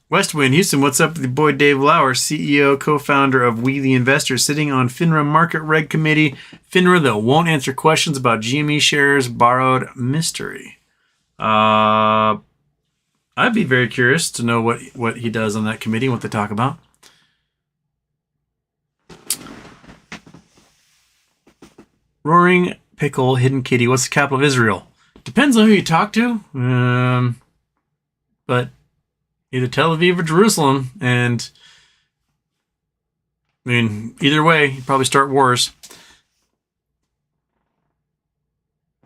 Westwind, Houston, what's up with your boy Dave Lauer, CEO, co-founder of We the Investors, sitting on Finra Market Reg Committee. Finra that won't answer questions about GME shares, borrowed mystery. I'd be very curious to know what he does on that committee, what they talk about. Roaring Pickle, Hidden Kitty, what's the capital of Israel? Depends on who you talk to. But either Tel Aviv or Jerusalem, and I mean, either way, you probably start wars.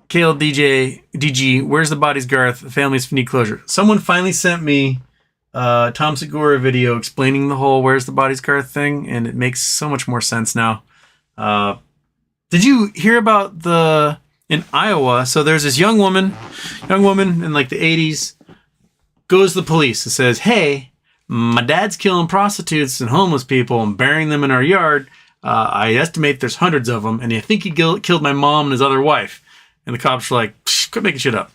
KLDG, where's the bodies, Garth? The families need closure. Someone finally sent me Tom Segura video explaining the whole where's the bodies, Garth thing, and it makes so much more sense now. Did you hear about in Iowa? So there's this young woman in like the 80s, goes to the police and says, hey, my dad's killing prostitutes and homeless people and burying them in our yard. I estimate there's hundreds of them, and I think he killed my mom and his other wife. And the cops are like, quit making shit up.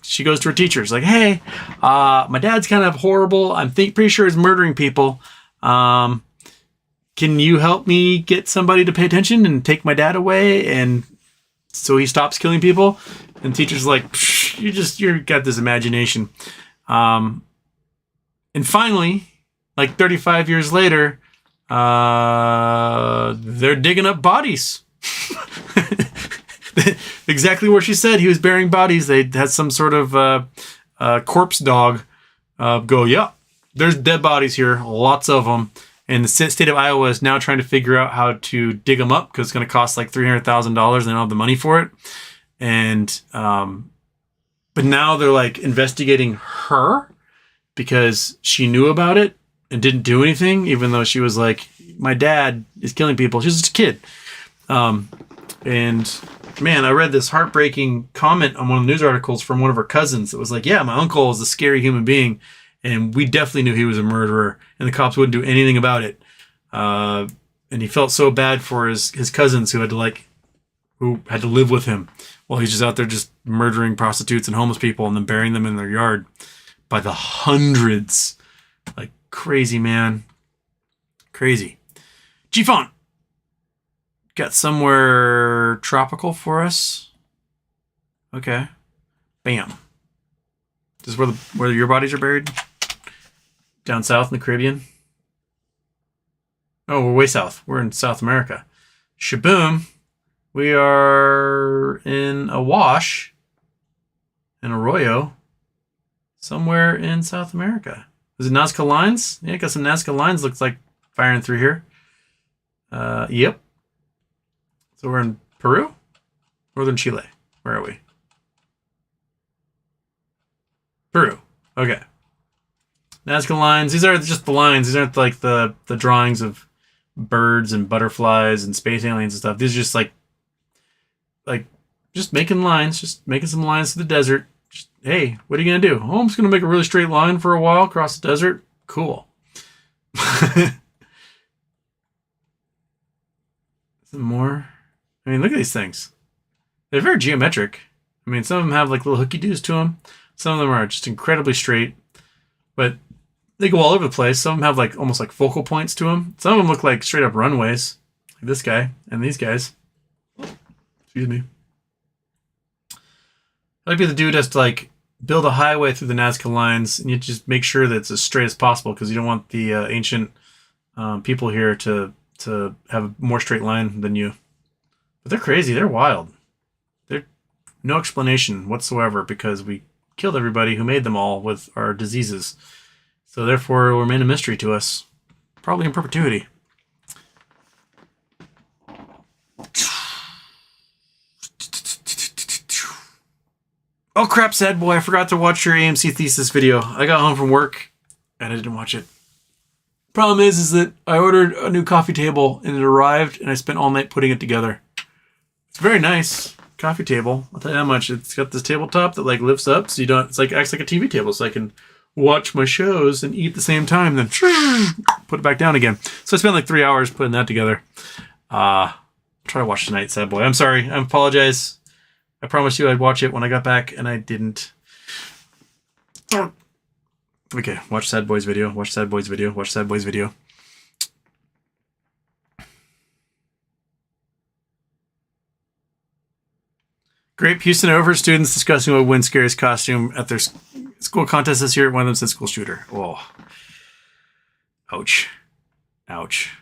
She goes to her teacher. It's like, hey, my dad's kind of horrible. I'm pretty sure he's murdering people. Can you help me get somebody to pay attention and take my dad away, and so he stops killing people? And the teacher's like, you got this imagination. And finally, like 35 years later, they're digging up bodies. Exactly where she said he was burying bodies. They had some sort of corpse dog go, yeah, there's dead bodies here, lots of them. And the state of Iowa is now trying to figure out how to dig them up because it's going to cost like $300,000 and they don't have the money for it. And, but now they're like investigating her because she knew about it and didn't do anything, even though she was like, my dad is killing people. She's just a kid. And man, I read this heartbreaking comment on one of the news articles from one of her cousins that was like, yeah, my uncle is a scary human being. And we definitely knew he was a murderer, and the cops wouldn't do anything about it. And he felt so bad for his cousins who had to live with him while he's just out there just murdering prostitutes and homeless people and then burying them in their yard by the hundreds. Like crazy, man. Crazy. G-Font. Got somewhere tropical for us. Okay. Bam. This is where your bodies are buried? Down south in the Caribbean? Oh, we're way south. We're in South America. Shaboom. We are in a wash, an arroyo, somewhere in South America. Is it Nazca Lines? Yeah, got some Nazca Lines. Looks like firing through here. Yep. So we're in Peru? Northern Chile. Where are we? Peru. Okay. Nazca Lines. These are just the lines. These aren't like the drawings of birds and butterflies and space aliens and stuff. These are just like just making lines. Just making some lines to the desert. Just, hey, what are you going to do? Oh, I'm just going to make a really straight line for a while across the desert. Cool. Some more. I mean, look at these things. They're very geometric. I mean, some of them have like little hooky doos to them. Some of them are just incredibly straight, but they go all over the place. Some of them have like almost like focal points to them. Some of them look like straight up runways, like this guy and these guys. Excuse me. I'd be the dude has to like build a highway through the Nazca Lines, and you just make sure that it's as straight as possible because you don't want the ancient people here to have a more straight line than you. But they're crazy. They're wild. They're no explanation whatsoever because we killed everybody who made them all with our diseases. So therefore, it will remain a mystery to us. Probably in perpetuity. Oh crap, sad boy. I forgot to watch your AMC thesis video. I got home from work and I didn't watch it. Problem is that I ordered a new coffee table and it arrived and I spent all night putting it together. It's very nice. Coffee table. I'll tell you how much. It's got this tabletop that like lifts up so you don't, it's like acts like a TV table so I can watch my shows and eat at the same time, then put it back down again. So I spent like 3 hours putting that together. I'll try to watch tonight, sad boy. I'm sorry. I apologize. I promised you I'd watch it when I got back and I didn't. Okay, watch sad boy's video. Watch sad boy's video. Watch sad boy's video. Grape Houston over. Students discussing what win scariest costume at their school contest this year. One of them said school shooter. Oh. Ouch. Ouch.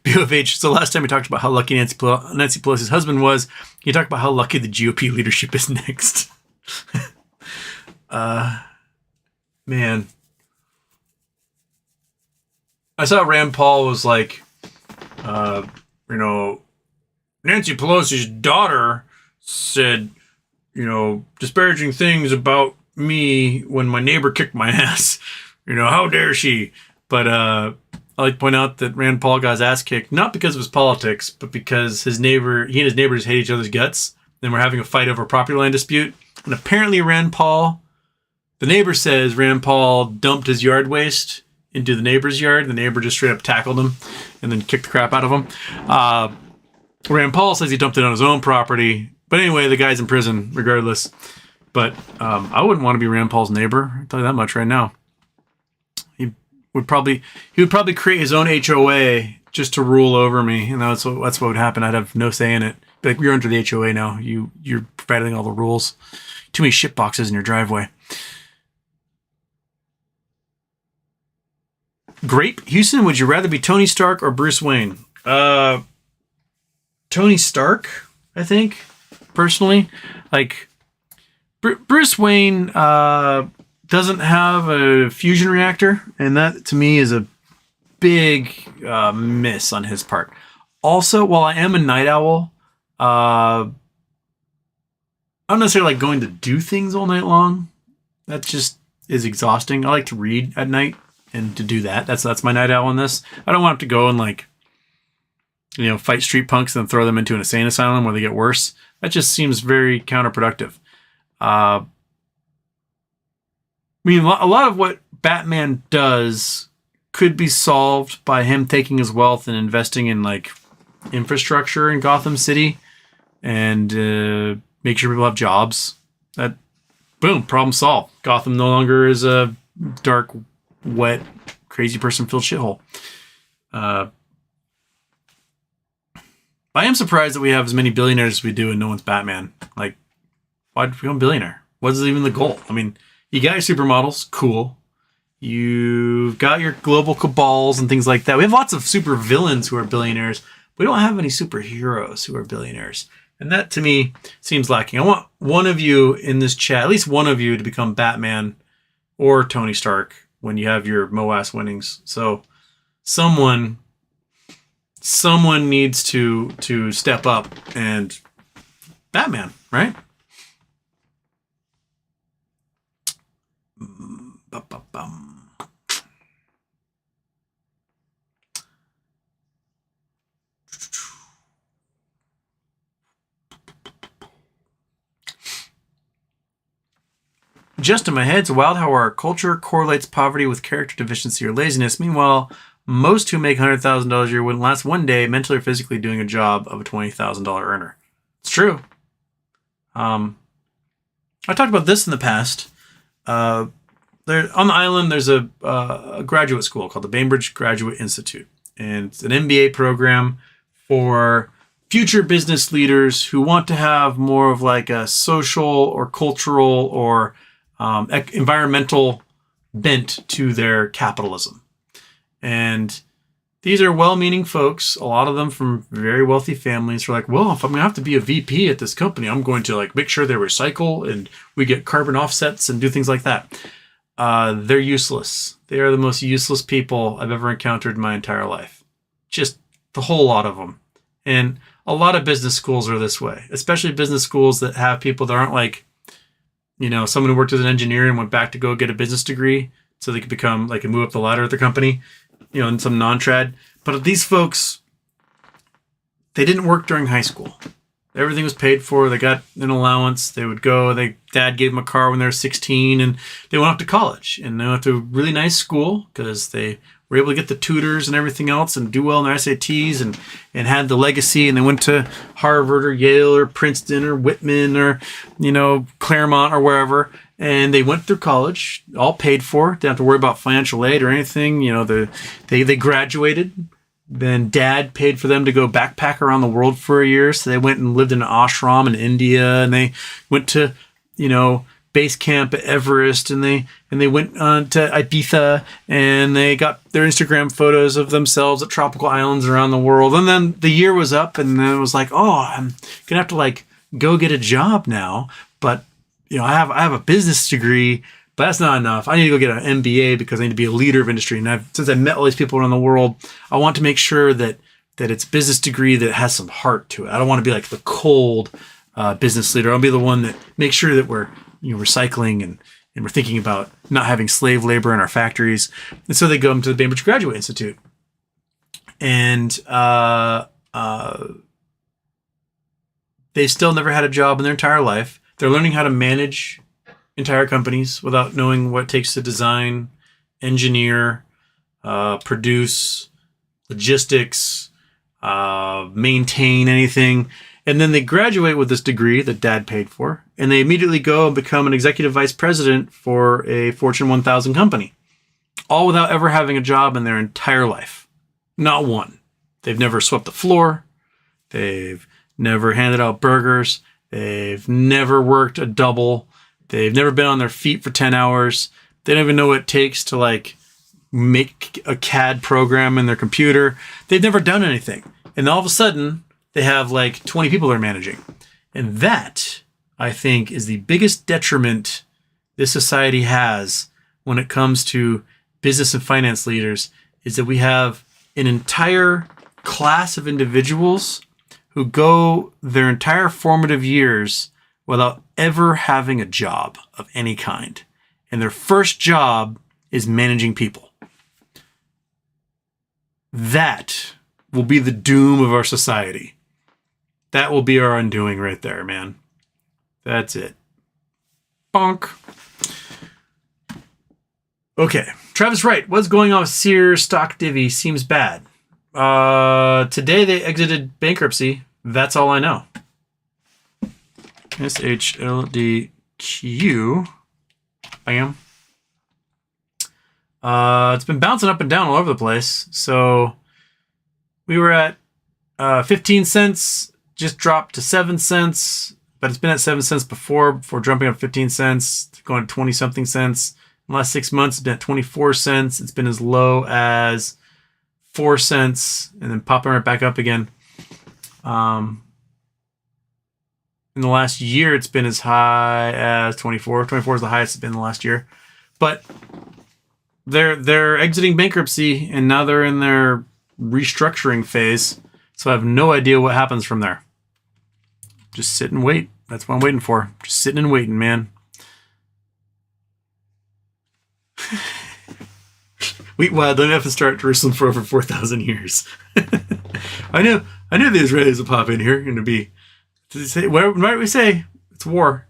B of H. So last time we talked about how lucky Nancy Pelosi's husband was, he talked about how lucky the GOP leadership is next. Man. I saw Rand Paul was like, Nancy Pelosi's daughter said, disparaging things about me when my neighbor kicked my ass. How dare she? But I like to point out that Rand Paul got his ass kicked, not because of his politics, but because he and his neighbors hate each other's guts. Then we're having a fight over a property line dispute. And apparently the neighbor says Rand Paul dumped his yard waste into the neighbor's yard. The neighbor just straight up tackled him and then kicked the crap out of him. Rand Paul says he dumped it on his own property. But anyway, the guy's in prison regardless. But I wouldn't want to be Rand Paul's neighbor. I'll tell you that much right now. would probably create his own HOA just to rule over me, and that's what would happen. I'd have no say in it. Be like, you're under the HOA now. You're providing all the rules. Too many shit boxes in your driveway. Grape Houston, would you rather be Tony Stark or Bruce Wayne? Tony Stark, I think, personally. Like, Bruce Wayne doesn't have a fusion reactor, and that to me is a big miss on his part. Also, while I am a night owl, I'm not necessarily like going to do things all night long. That just is exhausting. I like to read at night, and to do that, that's my night owl in this. I don't want to go and like, fight street punks and then throw them into an insane asylum where they get worse. That just seems very counterproductive. I mean, a lot of what Batman does could be solved by him taking his wealth and investing in like infrastructure in Gotham City and make sure people have jobs. That, boom, problem solved. Gotham no longer is a dark, wet, crazy person-filled shithole. I am surprised that we have as many billionaires as we do and no one's Batman. Like, why'd we become a billionaire? What's even the goal? I mean, you got your supermodels, cool. You've got your global cabals and things like that. We have lots of super villains who are billionaires. We don't have any superheroes who are billionaires. And that, to me, seems lacking. I want one of you in this chat, at least one of you, to become Batman or Tony Stark when you have your MOAS winnings. So someone needs to step up and Batman, right? Just in my head, it's wild how our culture correlates poverty with character deficiency or laziness. Meanwhile, most who make $100,000 a year wouldn't last one day mentally or physically doing a job of a $20,000 earner. It's true. I talked about this in the past. There on the island, there's a graduate school called the Bainbridge Graduate Institute, and it's an MBA program for future business leaders who want to have more of like a social or cultural or environmental bent to their capitalism. And these are well-meaning folks, a lot of them from very wealthy families, who are like, well, if I'm going to have to be a VP at this company, I'm going to like make sure they recycle and we get carbon offsets and do things like that. They're useless. They are the most useless people I've ever encountered in my entire life. Just the whole lot of them. And a lot of business schools are this way, especially business schools that have people that aren't like, someone who worked as an engineer and went back to go get a business degree so they could become like and move up the ladder at the company, in some non-trad. But these folks, they didn't work during high school. Everything was paid for. They got an allowance. They would go. Dad gave them a car when they were 16, and they went off to college. And they went to a really nice school because they were able to get the tutors and everything else and do well in their SATs and had the legacy. And they went to Harvard or Yale or Princeton or Whitman or, Claremont or wherever. And they went through college, all paid for. Didn't have to worry about financial aid or anything. They graduated. Then Dad paid for them to go backpack around the world for a year. So they went and lived in an ashram in India, and they went to, base camp at Everest, and they went on to Ibiza, and they got their Instagram photos of themselves at tropical islands around the world. And then the year was up, and then it was like, oh, I'm gonna have to like go get a job now. But I have a business degree. But that's not enough. I need to go get an MBA because I need to be a leader of industry. And since I've met all these people around the world, I want to make sure that it's a business degree that has some heart to it. I don't want to be like the cold business leader. I'll be the one that makes sure that we're recycling and we're thinking about not having slave labor in our factories. And so they go into the Bainbridge Graduate Institute. And they've still never had a job in their entire life. They're learning how to manage entire companies without knowing what it takes to design, engineer, produce, logistics, maintain anything. And then they graduate with this degree that Dad paid for, and they immediately go and become an executive vice president for a Fortune 1000 company. all without ever having a job in their entire life. Not one. They've never swept the floor. They've never handed out burgers. They've never worked a double. They've never been on their feet for 10 hours. They don't even know what it takes to like make a CAD program in their computer. They've never done anything. And all of a sudden, they have like 20 people they're managing. And that, I think, is the biggest detriment this society has when it comes to business and finance leaders, is that we have an entire class of individuals who go their entire formative years without ever having a job of any kind. And their first job is managing people. That will be the doom of our society. That will be our undoing right there, man. That's it. Bonk. Okay. Travis Wright, what's going on with Sears stock divvy? Seems bad. Today they exited bankruptcy. That's all I know. SHLDQ. Bam. It's been bouncing up and down all over the place. So we were at 15 cents, just dropped to 7 cents, but it's been at 7 cents before jumping up 15 cents, going to 20 something cents. In the last 6 months, it's been at 24 cents. It's been as low as 4 cents and then popping right back up again. In the last year, it's been as high as 24. 24 is the highest it's been in the last year. But they're exiting bankruptcy, and now they're in their restructuring phase. So I have no idea what happens from there. Just sit and wait. That's what I'm waiting for. Just sitting and waiting, man. Wheat wild, don't have to start Jerusalem for over 4,000 years. I knew the Israelis would pop in here and to be. What might we say? It's war.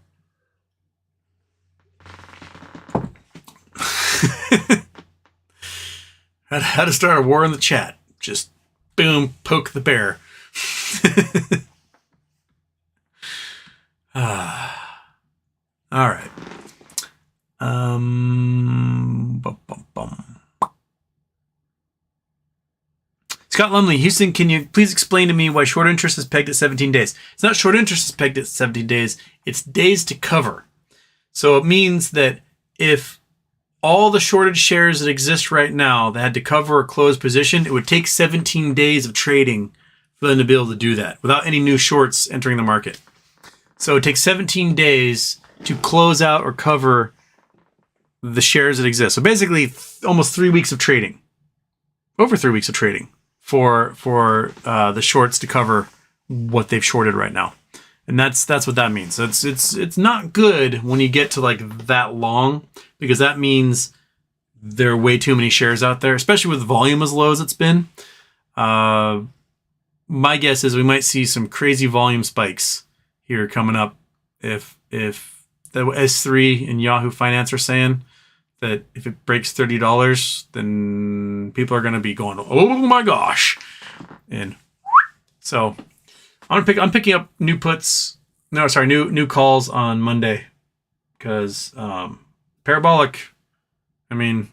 How to start a war in the chat. Just boom, poke the bear. All right. Scott Lumley, Houston, can you please explain to me why short interest is pegged at 17 days? It's not short interest is pegged at 17 days. It's days to cover. So it means that if all the shorted shares that exist right now that had to cover a closed position, it would take 17 days of trading for them to be able to do that without any new shorts entering the market. So it takes 17 days to close out or cover the shares that exist. So basically almost 3 weeks of trading, over 3 weeks of trading for the shorts to cover what they've shorted right now. And that's what that means. So it's not good when you get to like that long, because that means there are way too many shares out there, especially with volume as low as it's been. My guess is we might see some crazy volume spikes here coming up if the S3 and Yahoo Finance are saying that if it breaks $30, then people are going to be going, oh my gosh. And so I'm picking up new calls on Monday, because parabolic, I mean,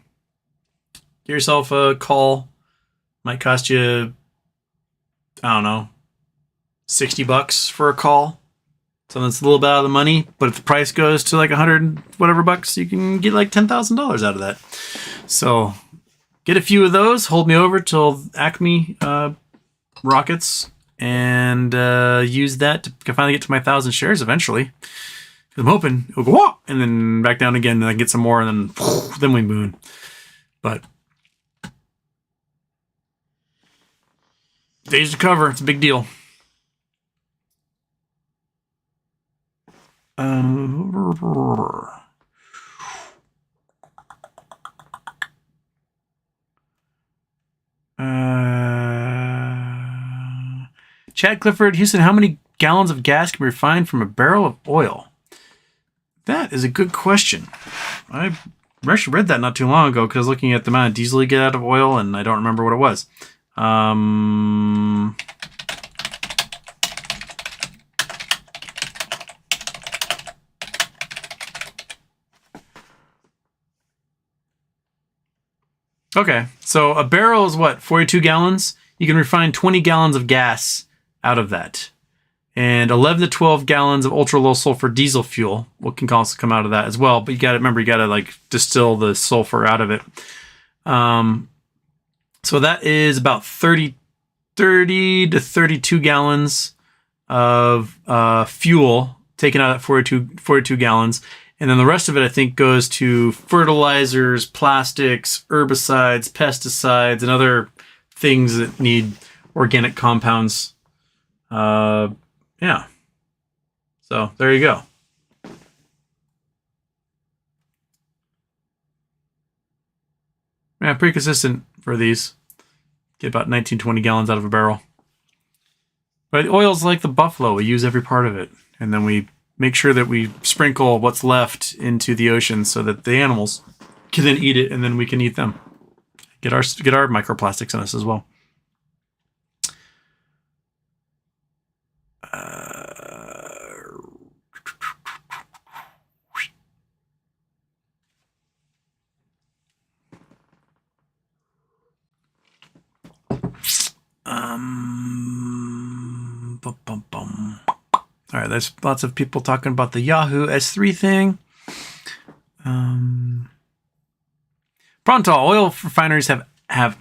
get yourself a call, might cost you, I don't know, $60 for a call. So that's a little bit out of the money, but if the price goes to like 100 whatever bucks, you can get like $10,000 out of that. So get a few of those, hold me over till Acme rockets, and use that to finally get to my 1,000 shares eventually. I'm hoping it'll go up and then back down again, and I get some more, and then we moon. But days to cover, it's a big deal. Chad Clifford, Houston, how many gallons of gas can be refined from a barrel of oil? That is a good question. I actually read that not too long ago because I was looking at the amount of diesel you get out of oil, and I don't remember what it was. Okay, so a barrel is what, 42 gallons? You can refine 20 gallons of gas out of that. And 11 to 12 gallons of ultra low sulfur diesel fuel, what can also come out of that as well. But you got to remember, you got to like distill the sulfur out of it. So that is about 30 to 32 gallons of fuel taken out of that 42 gallons. And then the rest of it, I think, goes to fertilizers, plastics, herbicides, pesticides, and other things that need organic compounds. Yeah. So there you go. Yeah, pretty consistent for these. Get about 19, 20 gallons out of a barrel. But oil's like the buffalo. We use every part of it. And then we make sure that we sprinkle what's left into the ocean so that the animals can then eat it, and then we can eat them. Get our microplastics in us as well. All right, there's lots of people talking about the Yahoo S3 thing. Pronto, oil refineries have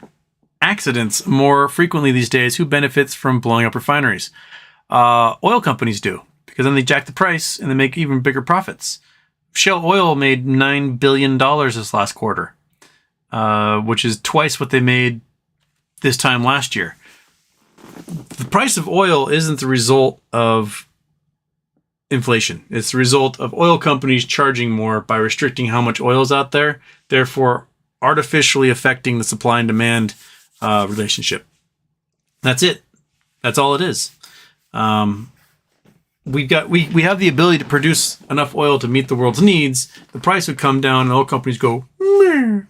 accidents more frequently these days. Who benefits from blowing up refineries? Oil companies do, because then they jack the price and they make even bigger profits. Shell Oil made $9 billion this last quarter, which is twice what they made this time last year. The price of oil isn't the result of inflation. It's the result of oil companies charging more by restricting how much oil is out there, therefore artificially affecting the supply and demand relationship. That's it. That's all it is. We have the ability to produce enough oil to meet the world's needs. The price would come down and oil companies go meh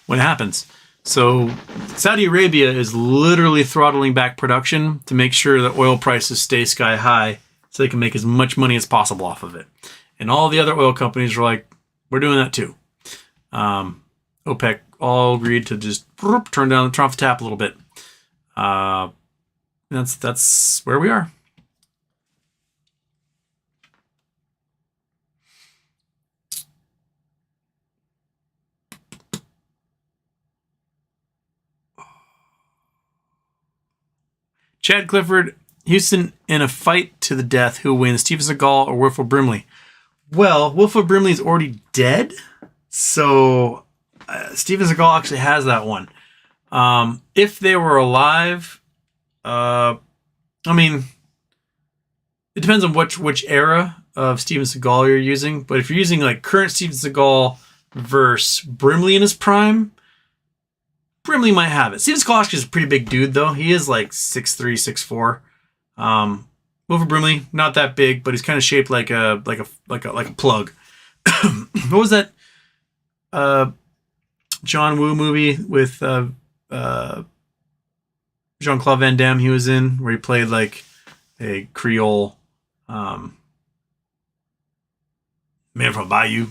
when it happens. So Saudi Arabia is literally throttling back production to make sure that oil prices stay sky high so they can make as much money as possible off of it. And all the other oil companies are like, we're doing that too. OPEC all agreed to just turn down the tap a little bit. That's where we are. Chad Clifford, Houston in a fight to the death. Who wins, Steven Seagal or Wilford Brimley? Well, Wilford Brimley is already dead, so Steven Seagal actually has that one. If they were alive, I mean, it depends on which era of Steven Seagal you're using. But if you're using like current Steven Seagal versus Brimley in his prime, Brimley might have it. Steven Seagal is a pretty big dude, though. He is like 6'3", 6'4". Wilford Brimley, not that big, but he's kind of shaped like a plug. What was that John Woo movie with Jean-Claude Van Damme he was in, where he played like a Creole man from Bayou?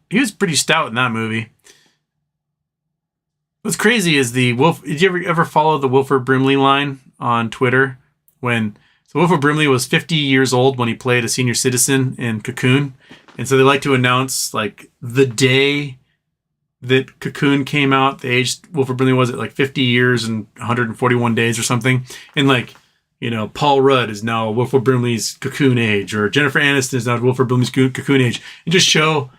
He was pretty stout in that movie. What's crazy is did you ever follow the Wilford Brimley line on Twitter? Wilford Brimley was 50 years old when he played a senior citizen in Cocoon. And so they like to announce like the day that Cocoon came out, the age Wilford Brimley was at like 50 years and 141 days or something. And like, Paul Rudd is now Wilford Brimley's Cocoon age, or Jennifer Aniston is now Wilford Brimley's Cocoon age. And just show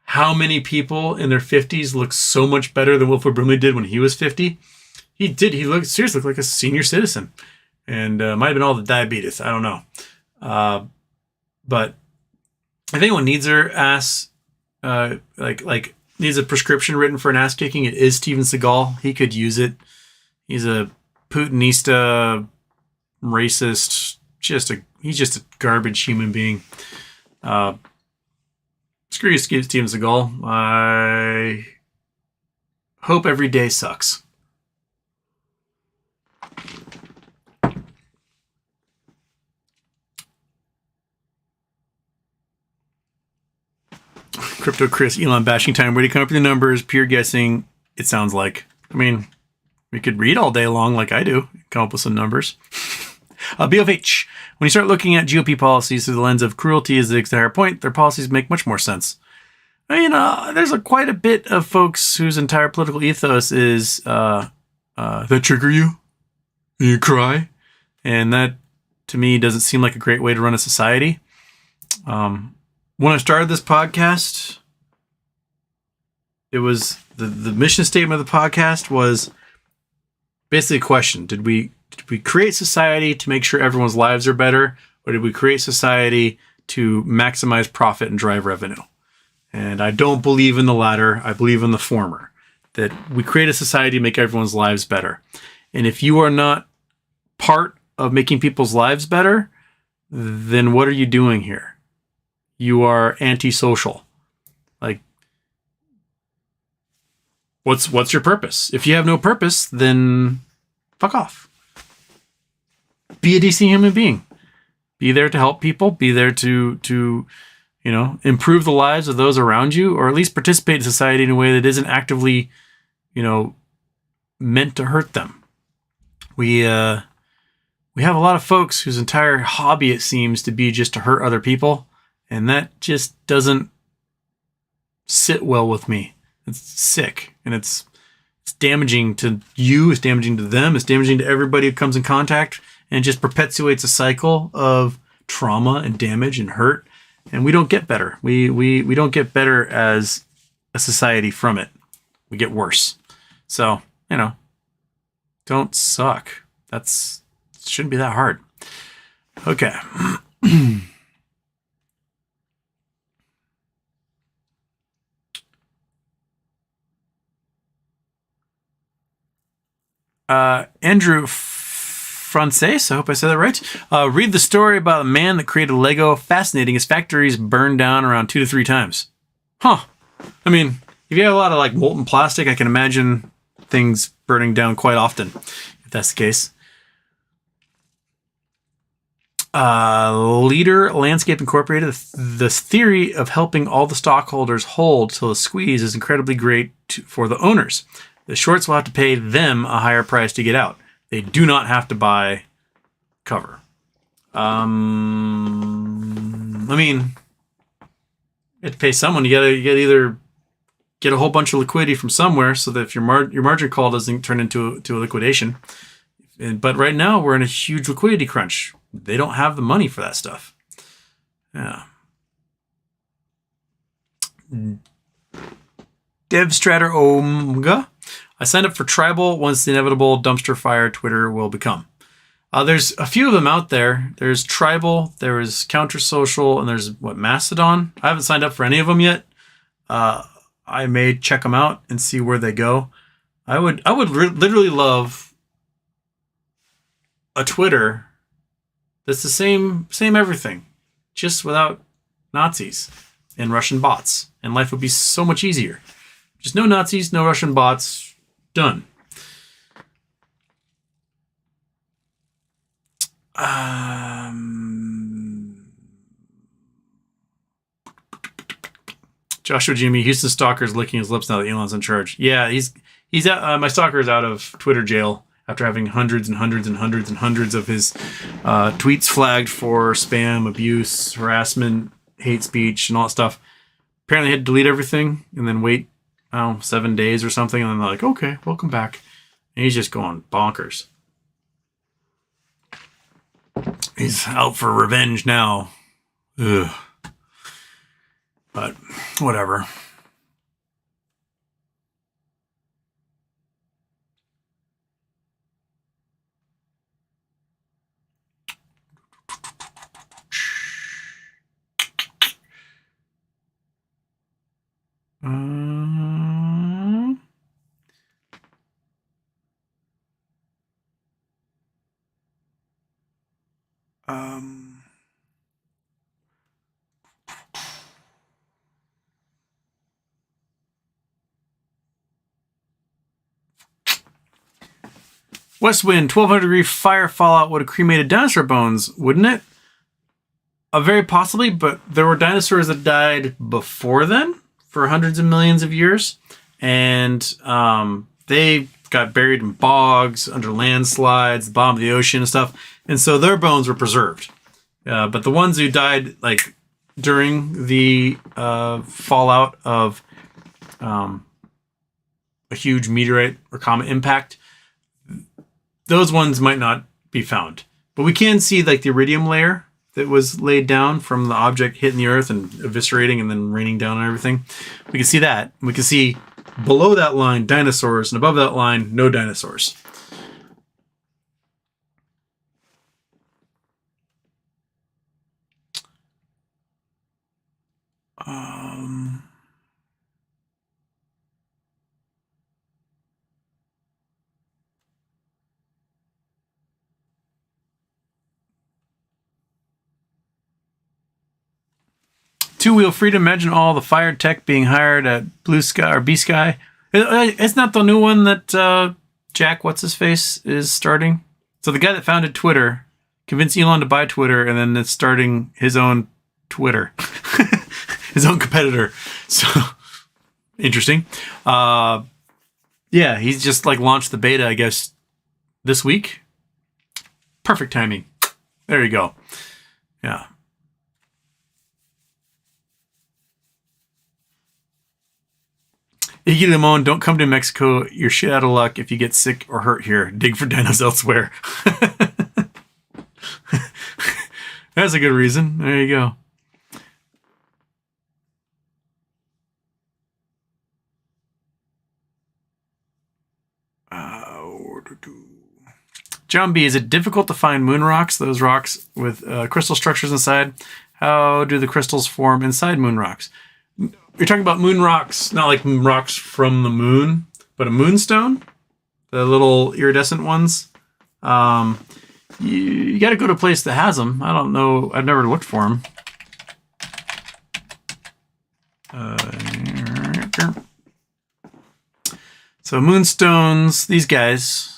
how many people in their 50s look so much better than Wilford Brimley did when he was 50. He seriously looked like a senior citizen. And might have been all the diabetes. I don't know. But if anyone needs their ass, needs a prescription written for an ass kicking, it is Steven Seagal. He could use it. He's a Putinista, racist, he's just a garbage human being. Screw you, Steven Seagal. I hope every day sucks. Crypto Chris, Elon bashing time. Where do you come up with the numbers? Pure guessing. It sounds like. I mean, we could read all day long like I do. Come up with some numbers. BFH. When you start looking at GOP policies through the lens of cruelty is the entire point, their policies make much more sense. I mean, there's quite a bit of folks whose entire political ethos is that trigger you? You cry? And that, to me, doesn't seem like a great way to run a society. When I started this podcast, it was the mission statement of the podcast was basically a question. Did we create society to make sure everyone's lives are better, or did we create society to maximize profit and drive revenue? And I don't believe in the latter. I believe in the former, that we create a society to make everyone's lives better. And if you are not part of making people's lives better, then what are you doing here? You are antisocial. Like, what's your purpose? If you have no purpose, then fuck off. Be a decent human being. Be there to help people. Be there to improve the lives of those around you, or at least participate in society in a way that isn't actively, meant to hurt them. We have a lot of folks whose entire hobby, it seems, to be just to hurt other people, and that just doesn't sit well with me. It's sick, and it's damaging to you, it's damaging to them, it's damaging to everybody who comes in contact, and it just perpetuates a cycle of trauma and damage and hurt. And we don't get better. We don't get better as a society from it. We get worse. So, don't suck. It shouldn't be that hard. Okay. Andrew Frances, I hope I said that right. Read the story about a man that created Lego. Fascinating. His factories burned down around 2 to 3 times. Huh. I mean, if you have a lot of molten plastic, I can imagine things burning down quite often, if that's the case. Leader Landscape Incorporated. The theory of helping all the stockholders hold till the squeeze is incredibly great for the owners. The shorts will have to pay them a higher price to get out. They do not have to buy cover. I mean, you have to pay someone. You gotta either get a whole bunch of liquidity from somewhere, so that if your margin call doesn't turn into a liquidation. But right now we're in a huge liquidity crunch. They don't have the money for that stuff. Yeah. Dev Stratter Omega. I signed up for Tribal once the inevitable dumpster fire Twitter will become. There's a few of them out there. There's Tribal, there is Counter Social, and there's Mastodon. I haven't signed up for any of them yet. I may check them out and see where they go. I would literally love a Twitter that's the same everything, just without Nazis and Russian bots, and life would be so much easier. Just no Nazis, no Russian bots. Done. Joshua Jimmy, Houston stalker's licking his lips now that Elon's in charge. Yeah, he's out, my stalker is out of Twitter jail after having hundreds and hundreds and hundreds and hundreds of his tweets flagged for spam, abuse, harassment, hate speech, and all that stuff. Apparently he had to delete everything and then wait 7 days or something, and then they're like, okay, welcome back. And he's just going bonkers. He's out for revenge now. Ugh. But whatever. Westwind, 1200-degree fire fallout would have cremated dinosaur bones, wouldn't it? Very possibly, but there were dinosaurs that died before then, for hundreds of millions of years. And they got buried in bogs, under landslides, the bottom of the ocean and stuff. And so their bones were preserved. But the ones who died like during the fallout of a huge meteorite or comet impact, those ones might not be found. But we can see like the iridium layer that was laid down from the object hitting the earth and eviscerating and then raining down on everything. We can see that. We can see below that line dinosaurs, and above that line no dinosaurs. Two-wheel freedom. Imagine all the fired tech being hired at Blue Sky or B Sky. It's not the new one that Jack What's-His-Face is starting. So the guy that founded Twitter convinced Elon to buy Twitter, and then it's starting his own Twitter. His own competitor. So, interesting. Yeah, he's just like launched the beta, I guess, this week. Perfect timing. There you go. Yeah. Iggy Limon, don't come to Mexico. You're shit out of luck if you get sick or hurt here. Dig for dinos elsewhere. That's a good reason. There you go. John B, is it difficult to find moon rocks? Those rocks with crystal structures inside. How do the crystals form inside moon rocks? You're talking about moon rocks, not like rocks from the moon, but a moonstone, the little iridescent ones. You got to go to a place that has them. I don't know. I've never looked for them. So moonstones, these guys.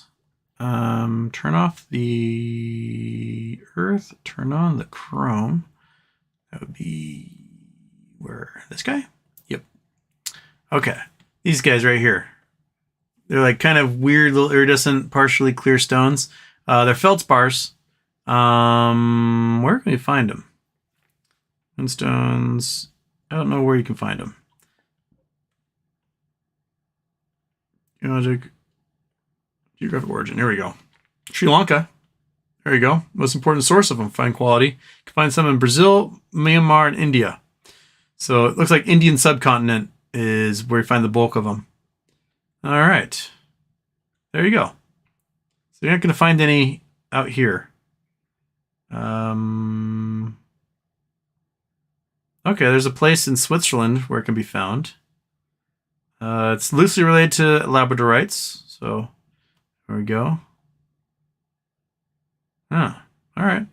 Turn off the earth. Turn on the chrome. That would be where this guy. Yep. Okay. These guys right here. They're like kind of weird little iridescent, partially clear stones. They're feldspars. Where can we find them? Moonstones. I don't know where you can find them. Geographic origin. Here we go. Sri Lanka. There you go. Most important source of them. Fine quality. You can find some in Brazil, Myanmar, and India. So it looks like Indian subcontinent is where you find the bulk of them. All right. There you go. So you're not going to find any out here. Okay, there's a place in Switzerland where it can be found. It's loosely related to Labradorites. So there we go. All right.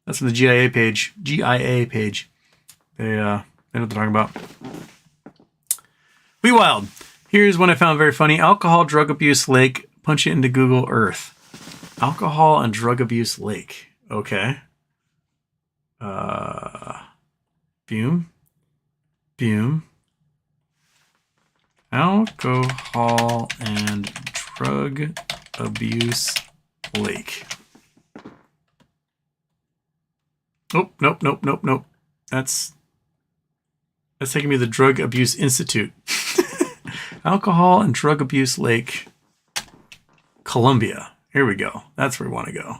That's from the GIA page. GIA page. They know what they're talking about. We Wild. Here's one I found very funny. Alcohol, drug abuse, lake. Punch it into Google Earth. Alcohol and drug abuse lake. Okay. Boom. Alcohol and drug abuse lake. Oh, nope. That's taking me to the Drug Abuse Institute. Alcohol and drug abuse lake. Columbia. Here we go. That's where we want to go.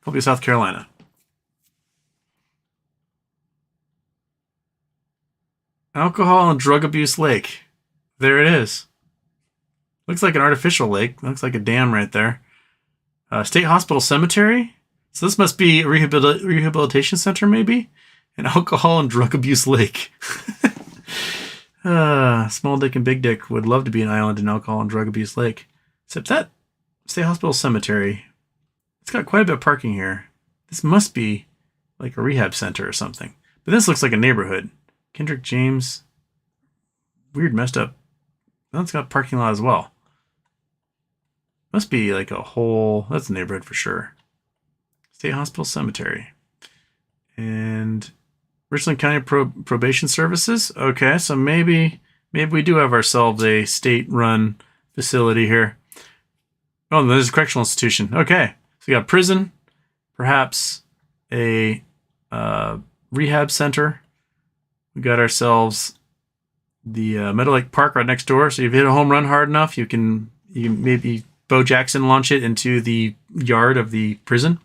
Columbia, South Carolina. Alcohol and drug abuse lake. There it is. Looks like an artificial lake. Looks like a dam right there. State Hospital Cemetery. So this must be a rehabilitation center, maybe? An alcohol and drug abuse lake. Small Dick and Big Dick would love to be an island in alcohol and drug abuse lake. Except that State Hospital Cemetery, it's got quite a bit of parking here. This must be like a rehab center or something. But this looks like a neighborhood. Kendrick James. Weird, messed up. That's got a parking lot as well. Must be like a whole... That's a neighborhood for sure. State Hospital Cemetery. And Richland County Probation Services. Okay, so maybe we do have ourselves a state-run facility here. Oh, there's a correctional institution. Okay, so we got prison, perhaps a rehab center. We got ourselves the Meadow Lake Park right next door. So if you hit a home run hard enough, you can maybe Bo Jackson launch it into the yard of the prison.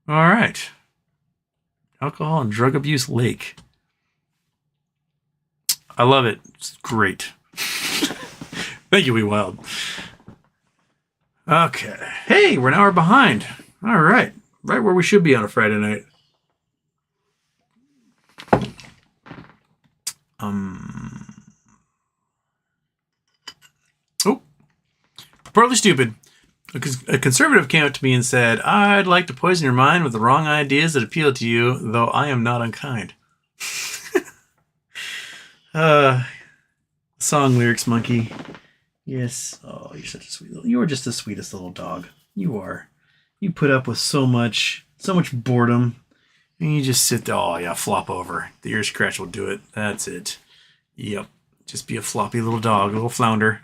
All right. Alcohol and Drug Abuse Lake. I love it. It's great. Thank you, We Wild. Okay. Hey, we're an hour behind. All right. Right where we should be on a Friday night. Oh. Partly stupid. A conservative came up to me and said, I'd like to poison your mind with the wrong ideas that appeal to you, though I am not unkind. Song lyrics, monkey. Yes. Oh, you're such a sweet little... You are just the sweetest little dog. You are. You put up with so much boredom. And you just sit there. Oh, yeah, flop over. The ear scratch will do it. That's it. Yep. Just be a floppy little dog, a little flounder.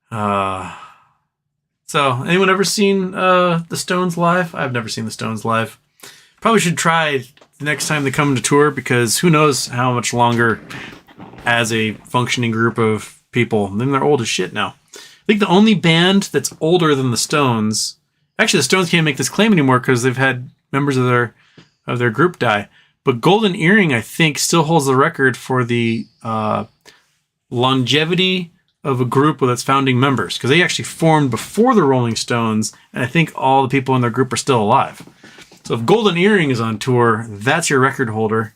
So, anyone ever seen the Stones live? I've never seen the Stones live. Probably should try the next time they come to tour, because who knows how much longer as a functioning group of people. And then they're old as shit now. I think the only band that's older than the Stones... Actually, the Stones can't make this claim anymore because they've had members of their group die. But Golden Earring, I think, still holds the record for the longevity of a group with its founding members, because they actually formed before the Rolling Stones, and I think all the people in their group are still alive. So if Golden Earring is on tour, that's your record holder.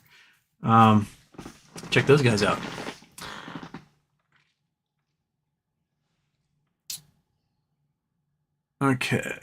Check those guys out. Okay.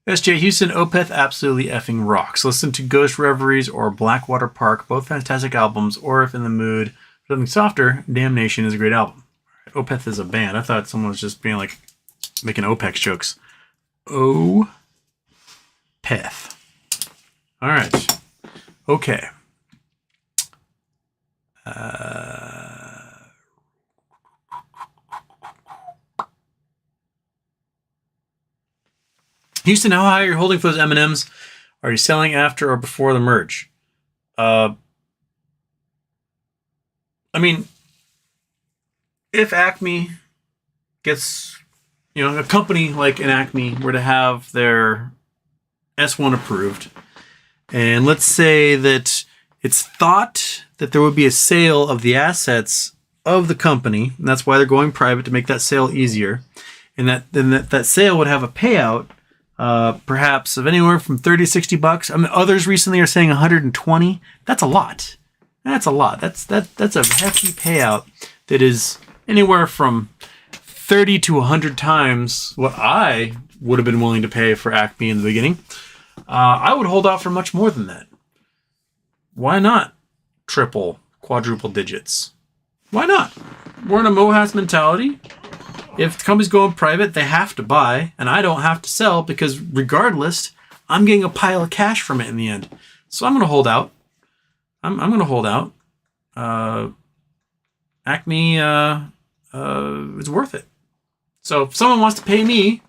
S.J. Houston, Opeth absolutely effing rocks. Listen to Ghost Reveries or Blackwater Park, both fantastic albums, or if in the mood for something softer, Damnation is a great album. Opeth is a band. I thought someone was just being like, making OPEX jokes. Opeth. All right. Okay. Houston, how high are you holding for those M&Ms? Are you selling after or before the merge? I mean, if Acme gets, a company like an Acme were to have their S1 approved, and let's say that it's thought that there would be a sale of the assets of the company, and that's why they're going private, to make that sale easier, and that sale would have a payout, perhaps of anywhere from $30-$60. I mean, others recently are saying 120. That's a lot. That's a lot. That's a hefty payout that is anywhere from 30 to 100 times what I would have been willing to pay for Acme in the beginning. I would hold out for much more than that. Why not triple, quadruple digits? Why not? We're in a Mohas mentality. If the company's going private, they have to buy, and I don't have to sell, because regardless, I'm getting a pile of cash from it in the end. So I'm going to hold out. I'm going to hold out. Acme is worth it. So if someone wants to pay me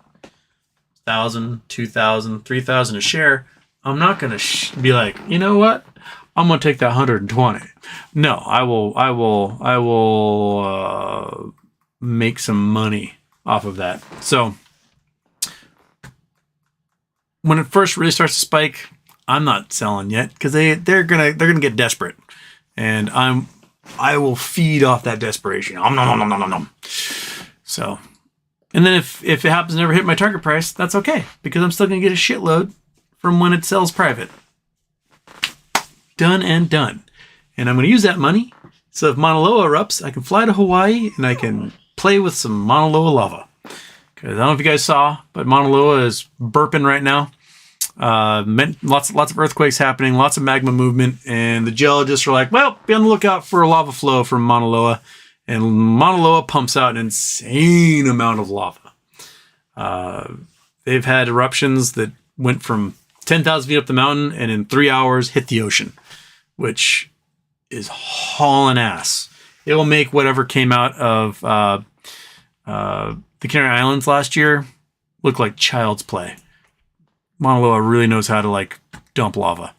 $1,000, $2,000, $3,000 a share, I'm not going to be like, you know what? I'm going to take that 120. No, I will make some money off of that. So when it first really starts to spike, I'm not selling yet, because they're gonna get desperate, and I will feed off that desperation. So, and then if it happens to never hit my target price, that's okay, because I'm still gonna get a shitload from when it sells private. Done and done. And I'm gonna use that money so if Mauna Loa erupts, I can fly to Hawaii and I can play with some Mauna Loa lava, Because I don't know if you guys saw, but Mauna Loa is burping right now. Lots of earthquakes happening, lots of magma movement, and the geologists are like, well, be on the lookout for a lava flow from Mauna Loa. And Mauna Loa pumps out an insane amount of lava. They've had eruptions that went from 10,000 feet up the mountain and in 3 hours hit the ocean, which is hauling ass. It will make whatever came out of the Canary Islands last year look like child's play. Mauna Loa really knows how to like dump lava.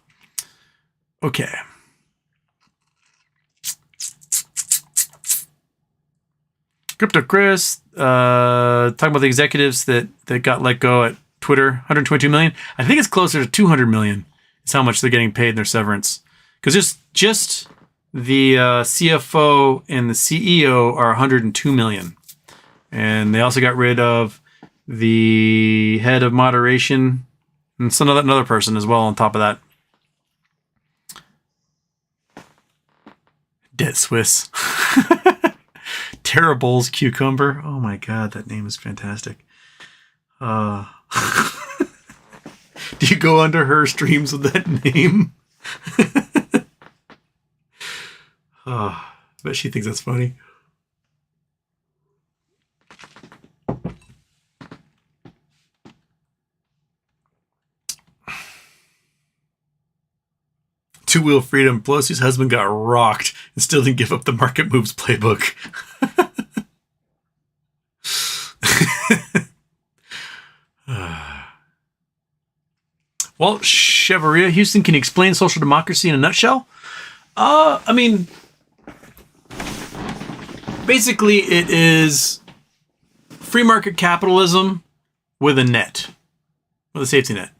Okay. Crypto Chris, talking about the executives that got let go at Twitter, 122 million. I think it's closer to 200 million is how much they're getting paid in their severance. Because just the CFO and the CEO are 102 million. And they also got rid of the head of moderation and another person as well on top of that. Debt Swiss. Terrible's Cucumber. Oh my god, that name is fantastic. Do you go under her streams with that name? I bet she thinks that's funny. Two-wheel freedom. Pelosi's husband got rocked and still didn't give up the market moves playbook. Well, Cheveria, Houston, can you explain social democracy in a nutshell? I mean, basically it is free market capitalism with a net, with a safety net.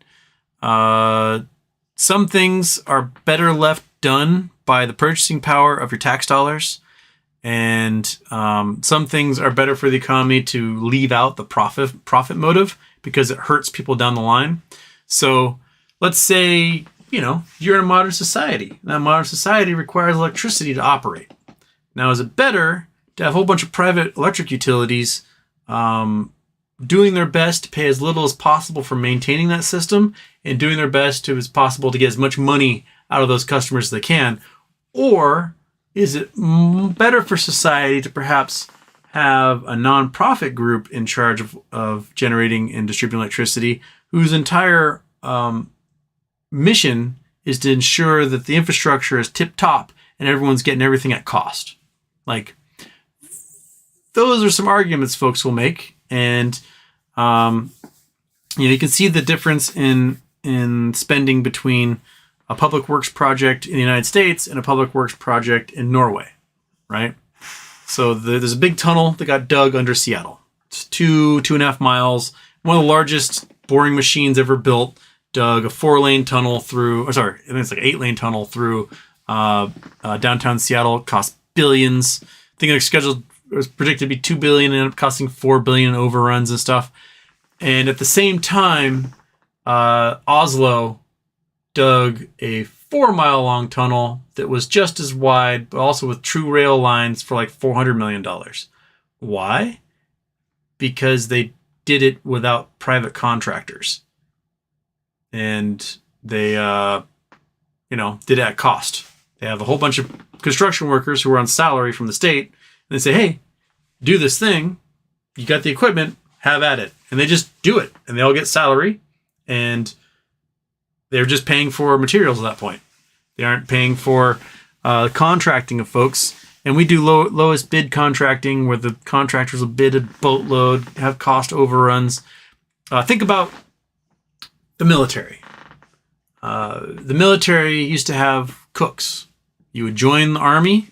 Some things are better left done by the purchasing power of your tax dollars. And some things are better for the economy to leave out the profit motive because it hurts people down the line. So let's say, you're in a modern society. That modern society requires electricity to operate. Now, is it better to have a whole bunch of private electric utilities doing their best to pay as little as possible for maintaining that system and doing their best as possible to get as much money out of those customers as they can? Or is it better for society to perhaps have a nonprofit group in charge of generating and distributing electricity whose entire mission is to ensure that the infrastructure is tip-top and everyone's getting everything at cost? Like, those are some arguments folks will make. And, you can see the difference in spending between a public works project in the United States and a public works project in Norway, right? So there's a big tunnel that got dug under Seattle. It's 2.5 miles. One of the largest boring machines ever built dug a 4-lane tunnel through, I think it's like 8-lane tunnel through downtown Seattle. It cost billions. I think it was predicted to be $2 billion and ended up costing $4 billion in overruns and stuff. And at the same time, Oslo dug a 4-mile long tunnel that was just as wide, but also with true rail lines for like $400 million. Why? Because they did it without private contractors. And they, did it at cost. They have a whole bunch of construction workers who are on salary from the state. And they say, hey, do this thing. You got the equipment, have at it. And they just do it. And they all get salary. And they're just paying for materials at that point. They aren't paying for contracting of folks. And we do lowest bid contracting where the contractors will bid a boatload, have cost overruns. Think about the military. The military used to have cooks. You would join the army,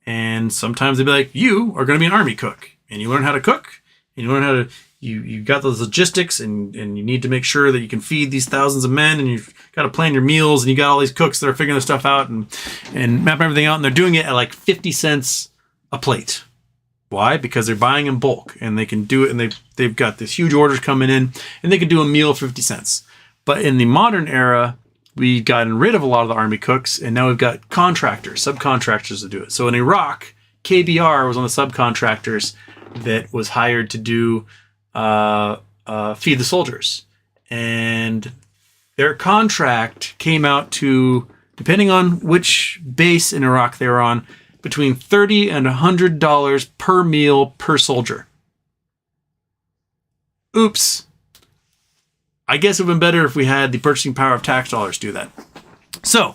and sometimes they'd be like, you are going to be an army cook. And you learn how to cook, and you learn how to... You got those logistics and you need to make sure that you can feed these thousands of men, and you've got to plan your meals, and you got all these cooks that are figuring this stuff out and mapping everything out, and they're doing it at like 50 cents a plate. Why? Because they're buying in bulk and they can do it, and they've got this huge orders coming in, and they can do a meal 50 cents. But in the modern era, we've gotten rid of a lot of the army cooks, and now we've got contractors, subcontractors to do it. So in Iraq, KBR was one of the subcontractors that was hired to do feed the soldiers. And their contract came out to, depending on which base in Iraq they were on, between $30 and $100 per meal per soldier. Oops. I guess it would have been better if we had the purchasing power of tax dollars do that. So,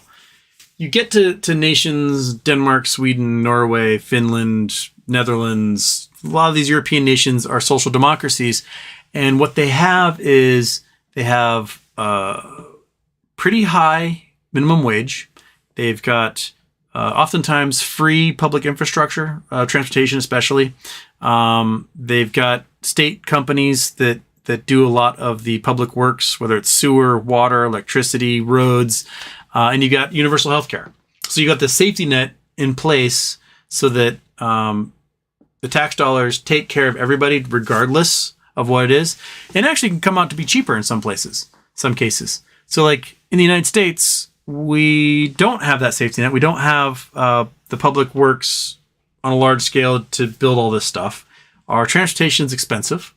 you get to nations, Denmark, Sweden, Norway, Finland, Netherlands. A lot of these European nations are social democracies. And what they have is they have pretty high minimum wage. They've got oftentimes free public infrastructure, transportation especially. They've got state companies that do a lot of the public works, whether it's sewer, water, electricity, roads, and you got universal health care. So you got the safety net in place so that the tax dollars take care of everybody regardless of what it is, and actually can come out to be cheaper in some cases. So like in the United States, we don't have that safety net. We don't have the public works on a large scale to build all this stuff. Our transportation is expensive.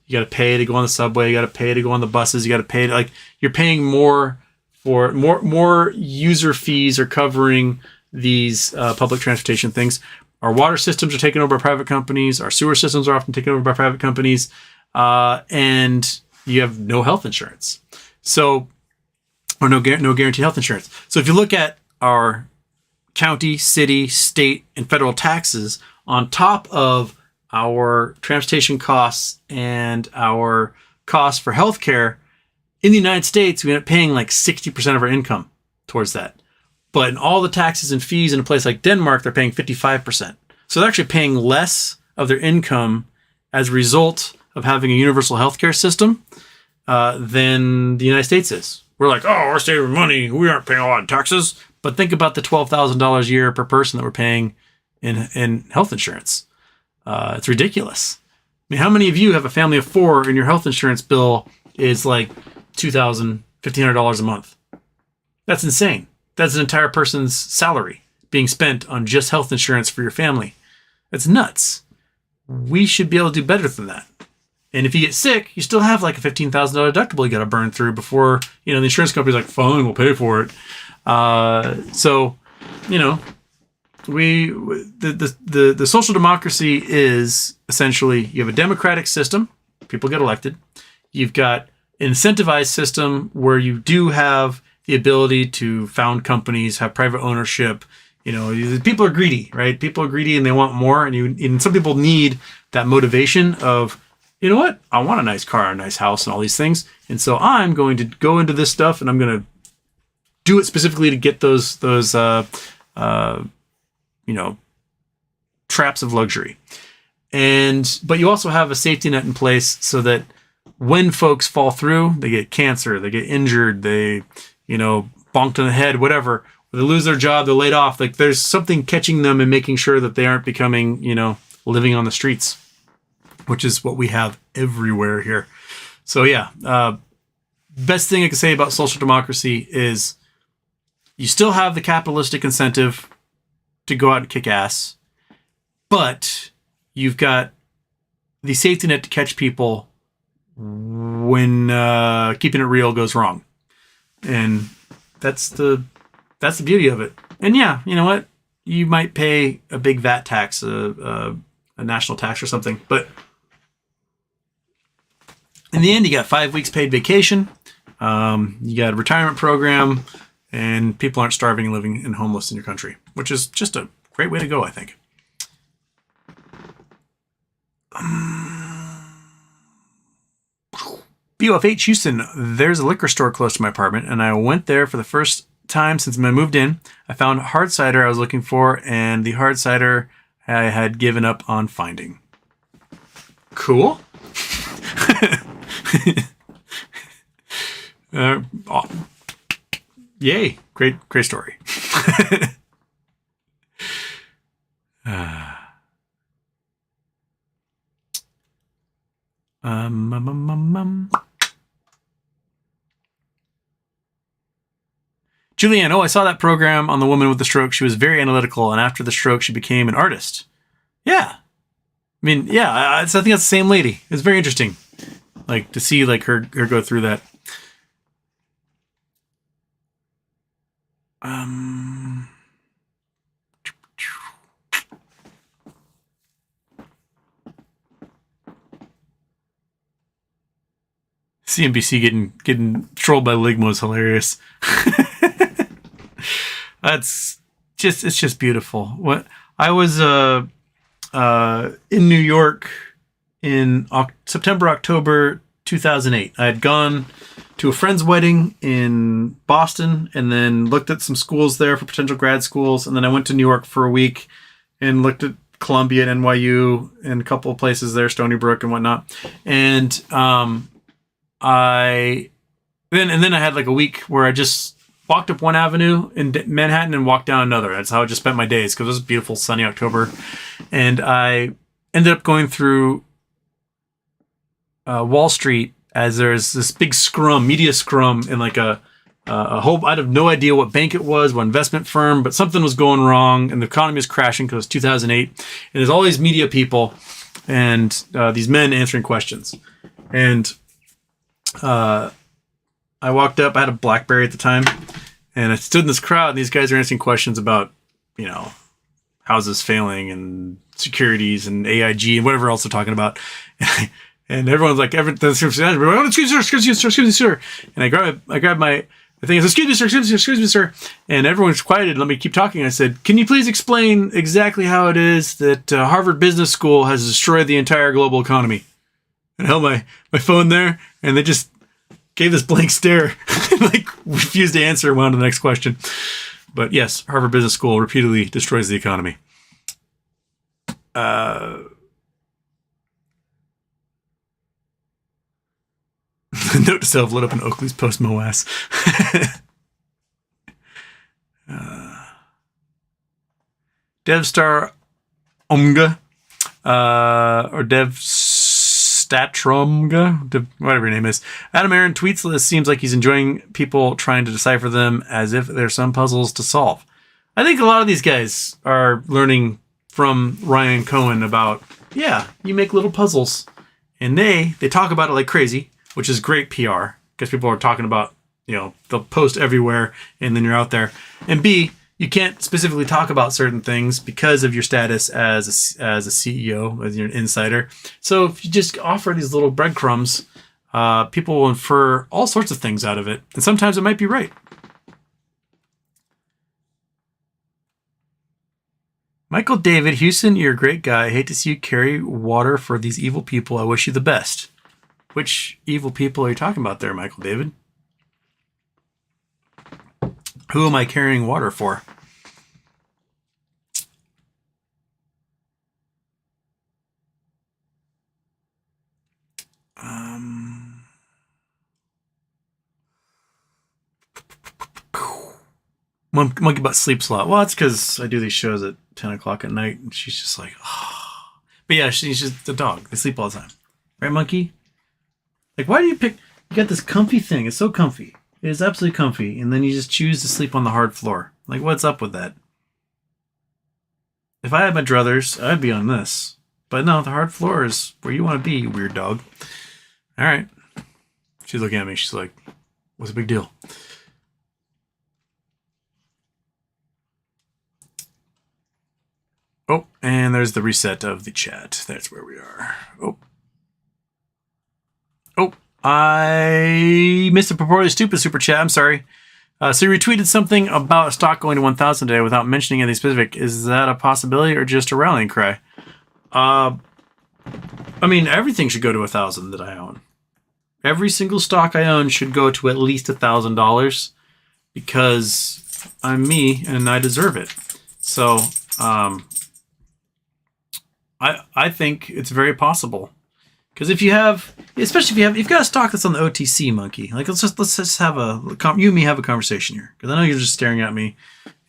You got to pay to go on the subway. You got to pay to go on the buses. You got to pay to, like, you're paying more for more user fees are covering these public transportation things. Our water systems are taken over by private companies. Our sewer systems are often taken over by private companies. And you have no health insurance. So, or no guaranteed health insurance. So if you look at our county, city, state, and federal taxes on top of our transportation costs and our costs for healthcare, in the United States, we end up paying like 60% of our income towards that. But in all the taxes and fees in a place like Denmark, they're paying 55%. So they're actually paying less of their income as a result of having a universal healthcare system than the United States is. We're like, oh, we're saving money. We aren't paying a lot of taxes. But think about the $12,000 a year per person that we're paying in health insurance. It's ridiculous. I mean, how many of you have a family of 4 and your health insurance bill is like $2,000, $1,500 a month? That's insane. That's an entire person's salary being spent on just health insurance for your family. That's nuts. We should be able to do better than that. And if you get sick, you still have like a $15,000 deductible you got to burn through before, the insurance company's like, fine, we'll pay for it. So, the social democracy is essentially, you have a democratic system, people get elected. You've got an incentivized system where you do have the ability to found companies, have private ownership. People are greedy, right? People are greedy and they want more. And some people need that motivation of, you know what? I want a nice car, a nice house, and all these things. And so I'm going to go into this stuff and I'm going to do it specifically to get those traps of luxury. But you also have a safety net in place so that when folks fall through, they get cancer, they get injured, they, bonked on the head, whatever, or they lose their job, they're laid off. Like there's something catching them and making sure that they aren't becoming, living on the streets, which is what we have everywhere here. So yeah, best thing I can say about social democracy is you still have the capitalistic incentive to go out and kick ass, but you've got the safety net to catch people when keeping it real goes wrong. And that's the beauty of it. And yeah, you know what? You might pay a big VAT tax, a national tax or something, but in the end, you got 5 weeks paid vacation. You got a retirement program, and people aren't starving and living and homeless in your country, which is just a great way to go, I think. BOFH Houston, there's a liquor store close to my apartment, and I went there for the first time since I moved in. I found hard cider I was looking for, and the hard cider I had given up on finding. Cool. Yay. Great story. Julianne, I saw that program on the woman with the stroke. She was very analytical, and after the stroke, she became an artist. Yeah. I think that's the same lady. It's very interesting. Like to see like her go through that. CNBC getting trolled by Ligmo is hilarious. It's just beautiful. What I was in New York in September, October 2008. I had gone to a friend's wedding in Boston and then looked at some schools there for potential grad schools. And then I went to New York for a week and looked at Columbia and NYU and a couple of places there, Stony Brook and whatnot. And I had like a week where I just walked up one avenue in Manhattan and walked down another. That's how I just spent my days because it was a beautiful sunny October. And I ended up going through Wall Street as there's this big media scrum in like a whole, I have no idea what bank it was, what investment firm, but something was going wrong and the economy was crashing because it was 2008. And there's all these media people and these men answering questions. And I walked up, I had a BlackBerry at the time, and I stood in this crowd and these guys are answering questions about, houses failing and securities and AIG and whatever else they're talking about. And everyone's like, excuse me, sir. And I grabbed my thing. I said, excuse me, sir. And everyone's quieted. Let me keep talking. I said, can you please explain exactly how it is that Harvard Business School has destroyed the entire global economy? And I held my phone there, and they just gave this blank stare, like refused to answer and went on to the next question. But yes, Harvard Business School repeatedly destroys the economy. Note to self, lit up in Oakley's post Moas. DevStar Omga, or DevStatromga, whatever your name is. Adam Aaron tweets this. Seems like he's enjoying people trying to decipher them as if there's some puzzles to solve. I think a lot of these guys are learning from Ryan Cohen about, you make little puzzles. And they talk about it like crazy, which is great PR because people are talking about, they'll post everywhere and then you're out there. And B, you can't specifically talk about certain things because of your status as a CEO, as you're an insider. So if you just offer these little breadcrumbs, people will infer all sorts of things out of it. And sometimes it might be right. Michael David, Houston, you're a great guy. I hate to see you carry water for these evil people. I wish you the best. Which evil people are you talking about there, Michael David? Who am I carrying water for? Monkey Butt sleeps a lot. Well, that's because I do these shows at 10 o'clock at night, and she's just like, oh. But yeah, she's just a dog. They sleep all the time. Right, Monkey? Like, why do you pick... You got this comfy thing. It's so comfy. It is absolutely comfy. And then you just choose to sleep on the hard floor. Like, what's up with that? If I had my druthers, I'd be on this. But no, the hard floor is where you want to be, you weird dog. All right. She's looking at me. She's like, what's the big deal? Oh, and there's the reset of the chat. That's where we are. Oh, I missed a purportedly stupid super chat. I'm sorry. So you retweeted something about a stock going to 1,000 today without mentioning anything specific. Is that a possibility or just a rallying cry? I mean, everything should go to 1,000 that I own. Every single stock I own should go to at least $1,000 because I'm me and I deserve it. So, I think it's very possible. Because if you have, especially if you've got a stock that's on the OTC, Monkey, like let's just have you and me have a conversation here. Because I know you're just staring at me,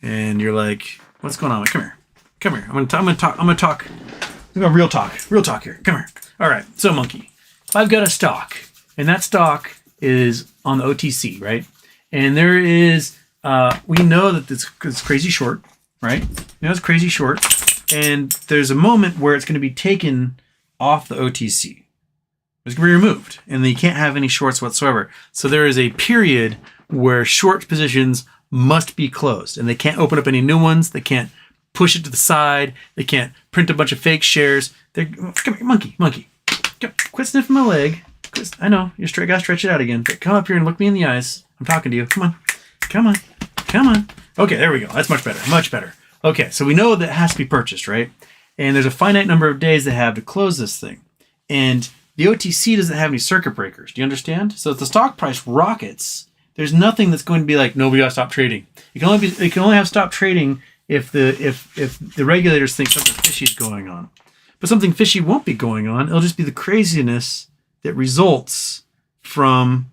and you're like, "What's going on? Come here. I'm gonna talk. We got real talk here. Come here. All right. So, Monkey, I've got a stock, and that stock is on the OTC, right? And there is, we know that it's crazy short, right? It's crazy short, and there's a moment where it's going to be taken off the OTC. It's going to be removed, and you can't have any shorts whatsoever. So there is a period where short positions must be closed, and they can't open up any new ones. They can't push it to the side. They can't print a bunch of fake shares. Come here, monkey. Quit sniffing my leg. I know, you gotta stretch it out again. But come up here and look me in the eyes. I'm talking to you. Come on. Okay, there we go. That's much better. Okay, so we know that it has to be purchased, right? And there's a finite number of days they have to close this thing. And the OTC doesn't have any circuit breakers. Do you understand? So if the stock price rockets, there's nothing that's going to be like, no, we gotta stop trading. It can only have stop trading if the regulators think something fishy is going on. But something fishy won't be going on. It'll just be the craziness that results from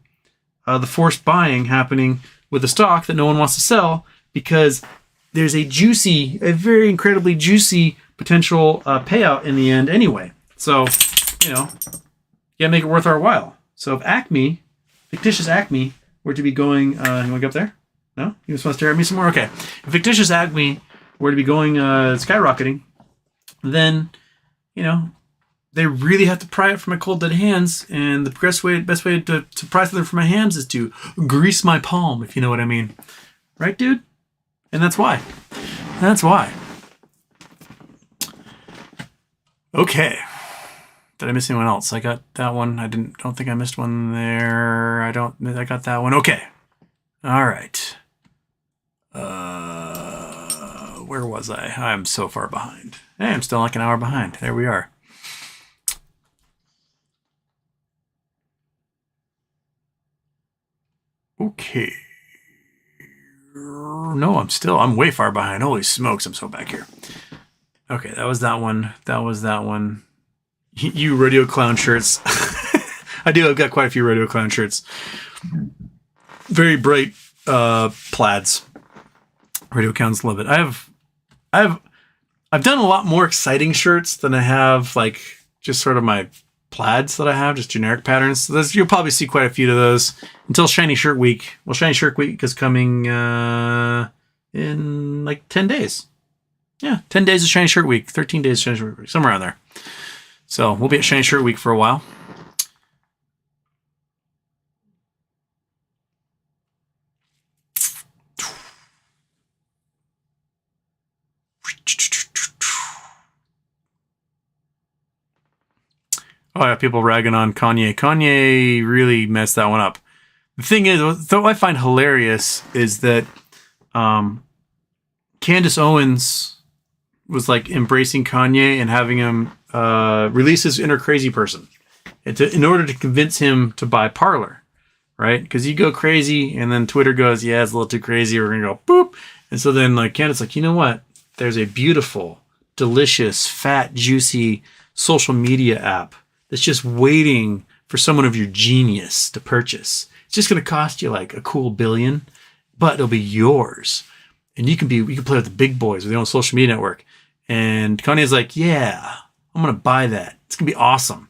the forced buying happening with a stock that no one wants to sell, because there's a very incredibly juicy potential payout in the end anyway. So, you gotta make it worth our while. So if fictitious Acme were to be going, you want to go up there? No? You just want to stare at me some more? Okay. If fictitious Acme were to be going skyrocketing, then, they really have to pry it from my cold dead hands, and the best way to pry something from my hands is to grease my palm, if you know what I mean. Right, dude? And that's why. Okay. Did I miss anyone else? I got that one. I don't think I missed one there. I got that one. Okay. All right. Where was I? I'm so far behind. Hey, I'm still like an hour behind. There we are. Okay. No, I'm way far behind. Holy smokes, I'm so back here. Okay, that was that one. You rodeo clown shirts. I've got quite a few rodeo clown shirts. Very bright plaids. Rodeo clowns love it. I've done a lot more exciting shirts than I have like just sort of my plaids that I have, just generic patterns. So you'll probably see quite a few of those until Shiny Shirt Week. Well, Shiny Shirt Week is coming in like 10 days. Yeah, 10 days of Shiny Shirt Week, 13 days of Shiny Shirt Week, somewhere around there. So we'll be at Shiny Shirt Week for a while. Oh yeah, people ragging on Kanye. Kanye really messed that one up. The thing is, though, I find hilarious is that Candace Owens was like embracing Kanye and having him release his inner crazy person in order to convince him to buy Parler, right? Because you go crazy and then Twitter goes, yeah, it's a little too crazy. We're going to go boop. And so then like Candace like, you know what? There's a beautiful, delicious, fat, juicy social media app that's just waiting for someone of your genius to purchase. It's just going to cost you like a cool $1 billion, but it'll be yours. And you can play with the big boys with your own social media network. And Kanye's like, yeah, I'm going to buy that. It's going to be awesome.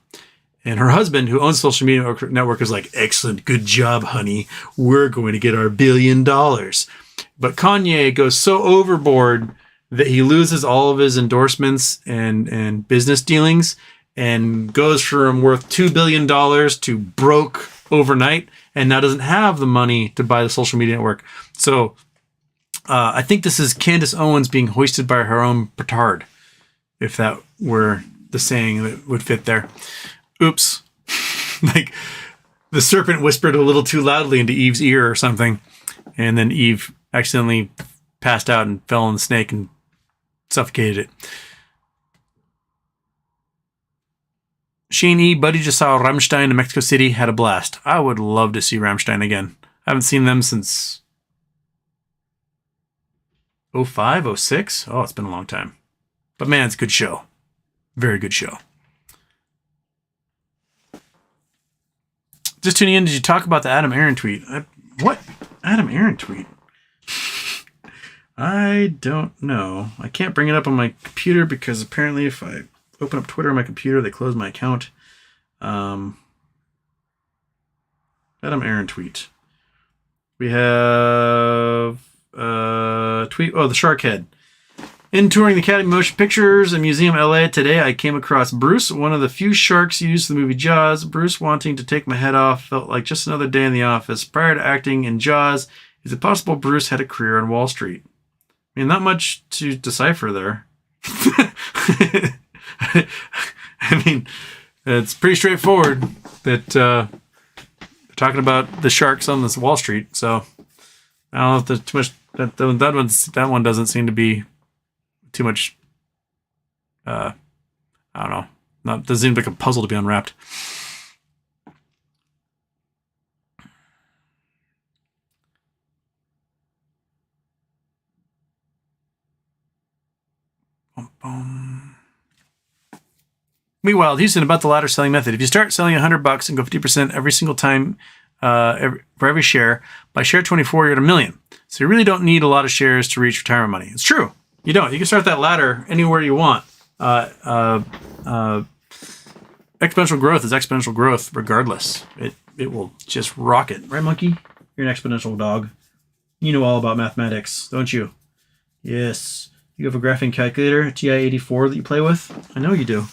And her husband, who owns social media network, is like, excellent, good job, honey. We're going to get our $1 billion. But Kanye goes so overboard that he loses all of his endorsements and business dealings and goes from worth $2 billion to broke overnight, and now doesn't have the money to buy the social media network. So I think this is Candace Owens being hoisted by her own petard, if that were the saying that would fit there. Oops. Like the serpent whispered a little too loudly into Eve's ear or something, and then Eve accidentally passed out and fell on the snake and suffocated it. Shane E. Buddy just saw Rammstein in Mexico City. Had a blast. I would love to see Rammstein again. I haven't seen them since 05, 06. Oh, it's been a long time. But man, it's a good show. Very good show. Just tuning in, did you talk about the Adam Aaron tweet? What? Adam Aaron tweet? I don't know. I can't bring it up on my computer because apparently if I open up Twitter on my computer, they close my account. Adam Aaron tweet. We have tweet. Oh, the shark head. In touring the Academy of Motion Pictures and Museum LA today, I came across Bruce, one of the few sharks used in the movie Jaws. Bruce wanting to take my head off felt like just another day in the office. Prior to acting in Jaws, is it possible Bruce had a career on Wall Street? I mean, not much to decipher there. I mean, it's pretty straightforward that they're talking about the sharks on this Wall Street. So I don't know if there's too much. That one doesn't seem to be too much. I don't know. Doesn't seem like a puzzle to be unwrapped. Meanwhile, Houston, about the ladder selling method. If you start selling $100 and go 50% every single time for every share, by share 24, you're at $1 million. So you really don't need a lot of shares to reach retirement money. It's true. You don't. You can start that ladder anywhere you want. Exponential growth is exponential growth regardless. It will just rocket. Right, monkey? You're an exponential dog. You know all about mathematics, don't you? Yes. You have a graphing calculator, TI-84, that you play with? I know you do.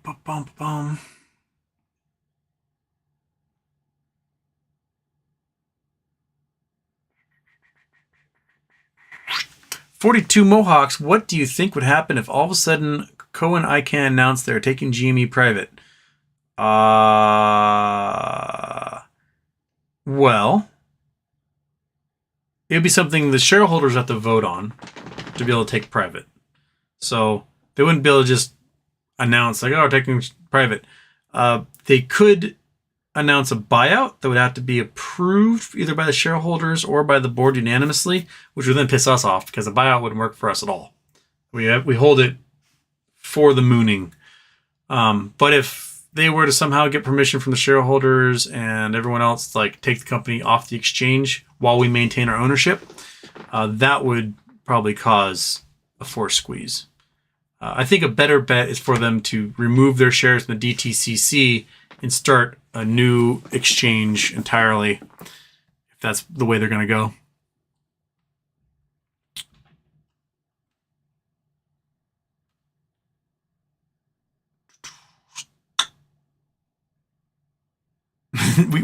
Bum, bum, bum. $42 Mohawks, what do you think would happen if all of a sudden Cohen ICANN announced they're taking GME private? Well, it would be something the shareholders have to vote on to be able to take private. So they wouldn't be able to just announce, like, oh, we're taking private. They could announce a buyout that would have to be approved either by the shareholders or by the board unanimously, which would then piss us off because a buyout wouldn't work for us at all. We hold it for the mooning. But if they were to somehow get permission from the shareholders and everyone else, like, take the company off the exchange while we maintain our ownership, that would probably cause a forced squeeze. I think a better bet is for them to remove their shares from the DTCC and start a new exchange entirely, if that's the way they're going to go.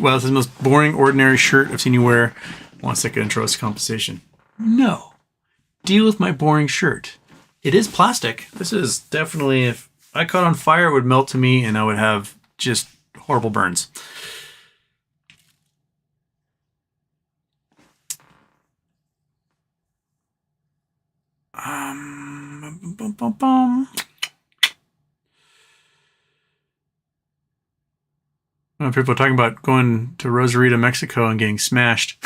Well, this is the most boring, ordinary shirt I've seen you wear. 1 second intro is compensation. No. Deal with my boring shirt. It is plastic. This is definitely, if I caught on fire, it would melt to me and I would have just horrible burns. People are talking about going to Rosarito, Mexico and getting smashed.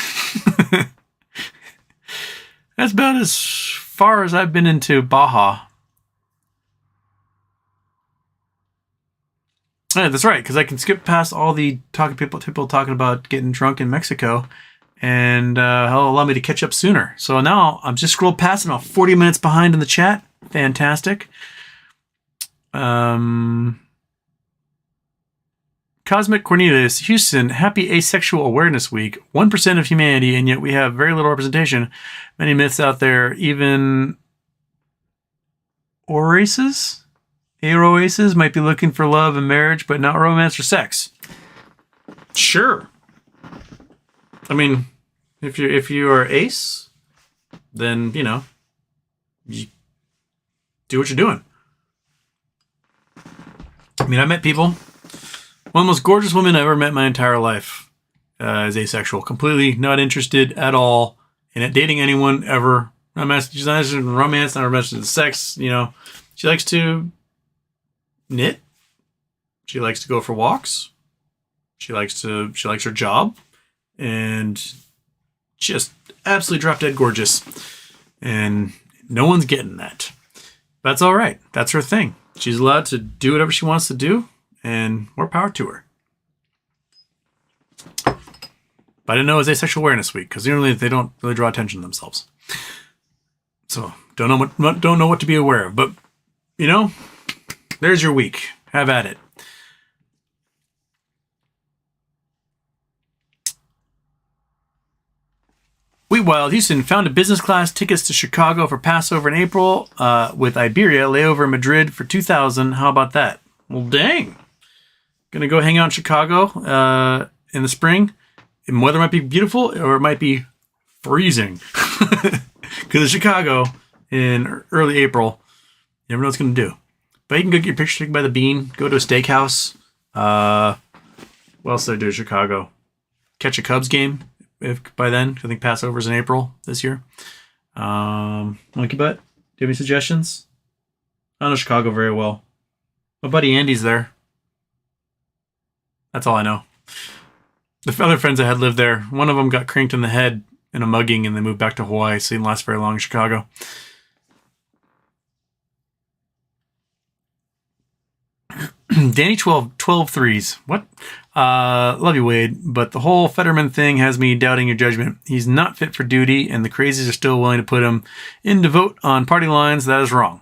That's about as far as I've been into Baja. Yeah, that's right, because I can skip past all the people talking about getting drunk in Mexico, and he'll allow me to catch up sooner. So now I'm just scrolled past and I'm 40 minutes behind in the chat. Fantastic. Cosmic Cornelius, Houston, happy Asexual Awareness Week. 1% of humanity, and yet we have very little representation. Many myths out there, even Oases might be looking for love and marriage, but not romance or sex. Sure. I mean, if you are ace, then, you know, you do what you're doing. I mean, I met people. One of the most gorgeous women I've ever met in my entire life is asexual. Completely not interested at all in dating anyone ever. She's not interested in romance, not interested in sex. You know, she likes to knit. She likes to go for walks. She likes her job, and just absolutely drop dead gorgeous. And no one's getting that. That's all right. That's her thing. She's allowed to do whatever she wants to do. And more power to her. But I didn't know it was Asexual Awareness Week because generally they don't really draw attention to themselves. So don't know what to be aware of. But you know, There's your week. Have at it. Wheatwild Houston found a business class tickets to Chicago for Passover in April with Iberia layover in Madrid for $2,000. How about that? Well, dang. Gonna go hang out in Chicago in the spring. And weather might be beautiful or it might be freezing. Because in Chicago in early April, you never know what it's going to do. But you can go get your picture taken by the Bean, go to a steakhouse. What else did I do in Chicago? Catch a Cubs game if by then. I think Passover's in April this year. Monkey Butt, do you have any suggestions? I don't know Chicago very well. My buddy Andy's there. That's all I know. The other friends I had lived there, one of them got cranked in the head in a mugging and they moved back to Hawaii, so he didn't last very long in Chicago. Danny 12 threes. What? Love you, Wade, but the whole Fetterman thing has me doubting your judgment. He's not fit for duty, and the crazies are still willing to put him in to vote on party lines. That is wrong.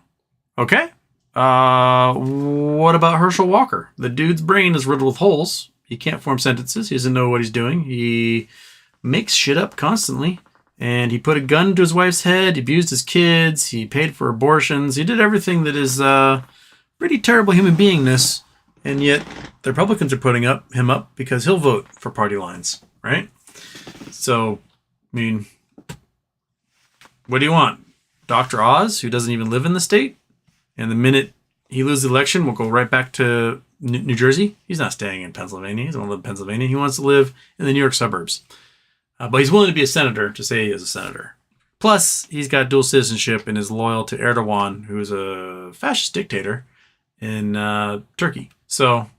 Okay. What about Herschel Walker? The dude's brain is riddled with holes. He can't form sentences. He doesn't know what he's doing. He makes shit up constantly. And he put a gun to his wife's head. He abused his kids. He paid for abortions. He did everything that is pretty terrible human beingness. And yet the Republicans are putting him up because he'll vote for party lines, right? So, I mean, what do you want? Dr. Oz, who doesn't even live in the state? And the minute he loses the election, we'll go right back to New Jersey. He's not staying in Pennsylvania. He doesn't want to live in Pennsylvania. He wants to live in the New York suburbs. But he's willing to be a senator to say he is a senator. Plus, he's got dual citizenship and is loyal to Erdogan, who is a fascist dictator in Turkey. So,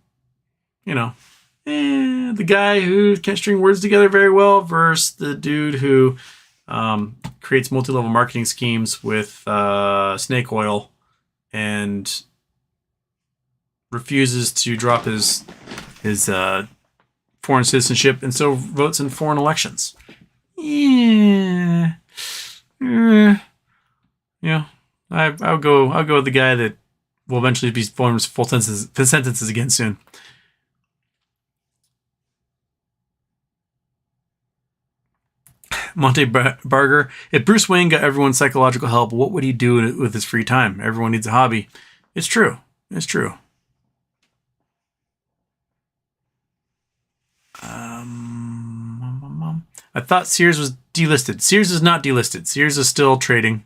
you know, the guy who can't string words together very well versus the dude who creates multi-level marketing schemes with snake oil and refuses to drop his foreign citizenship and so votes in foreign elections. Yeah. I'll go with the guy that will eventually be formed full sentences again soon. Monte Barger, if Bruce Wayne got everyone psychological help, what would he do with his free time? Everyone needs a hobby. It's true. It's true. I thought Sears was delisted. Sears is not delisted. Sears is still trading.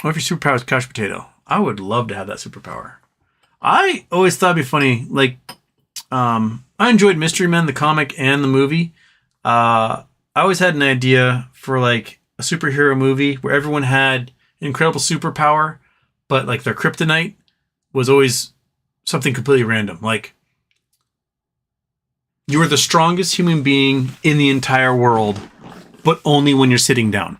What if your superpower is couch potato? I would love to have that superpower. I always thought it'd be funny. Like, I enjoyed Mystery Men, the comic and the movie. I always had an idea for like a superhero movie where everyone had an incredible superpower, but like their kryptonite was always something completely random. Like, you are the strongest human being in the entire world, but only when you're sitting down.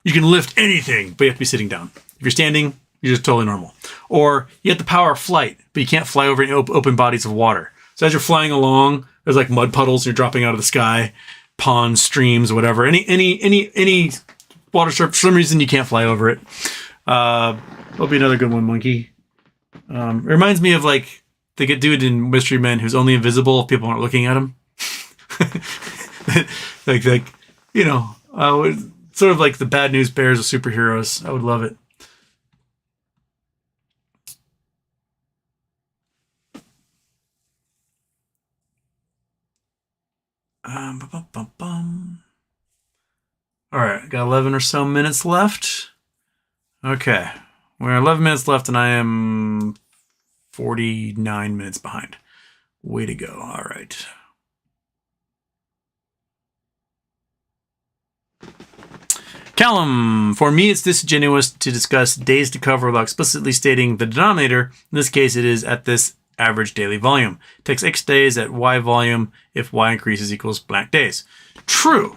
You can lift anything, but you have to be sitting down. If you're standing, you're just totally normal. Or you have the power of flight, but you can't fly over open bodies of water. So as you're flying along, there's like mud puddles, and you're dropping out of the sky, ponds, streams, whatever. Any water surface, for some reason you can't fly over it. That'll be another good one, Monkey. It reminds me of like the good dude in Mystery Men who's only invisible if people aren't looking at him. like you know, sort of like the Bad News Bears of superheroes. I would love it. All right, got 11 or so minutes left. Okay, we're 11 minutes left, and I am 49 minutes behind. Way to go! All right. Callum, for me, it's disingenuous to discuss days to cover without explicitly stating the denominator. In this case, it is at this average daily volume. It takes X days at Y volume if Y increases equals blank days. True.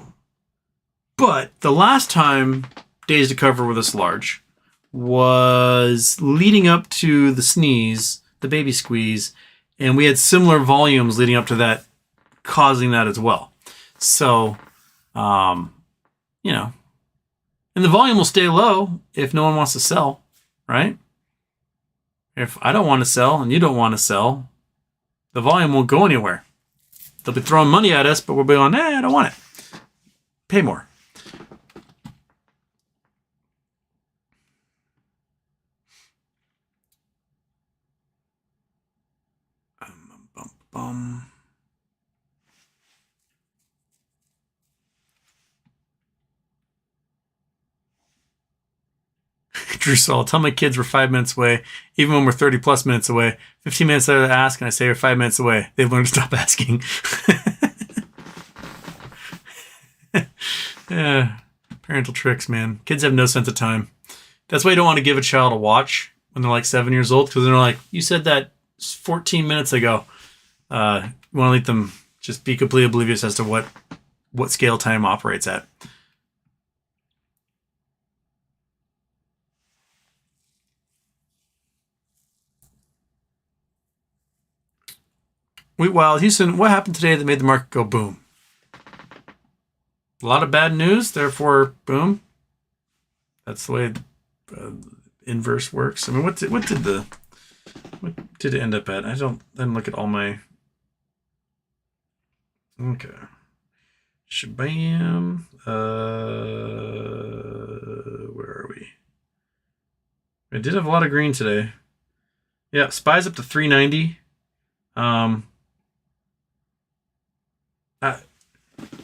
But the last time days to cover were this large was leading up to the sneeze, the baby squeeze, and we had similar volumes leading up to that, causing that as well. So, you know, And the volume will stay low if no one wants to sell, right? If I don't want to sell and you don't want to sell, the volume won't go anywhere. They'll be throwing money at us, but we'll be going, I don't want it. Pay more. Drew Saul, tell my kids we're 5 minutes away, even when we're 30 plus minutes away. 15 minutes later to ask, and I say we're 5 minutes away. They've learned to stop asking. Yeah, parental tricks, man. Kids have no sense of time. That's why you don't want to give a child a watch when they're like 7 years old, because they're like, you said that 14 minutes ago. You want to let them just be completely oblivious as to what scale time operates at. Wheat Wild Houston, what happened today that made the market go boom? A lot of bad news, therefore boom. That's the way inverse works. I mean, what did it end up at? I didn't look at all my. Okay. Shabam. Where are we? I did have a lot of green today. Yeah, SPY's up to 390.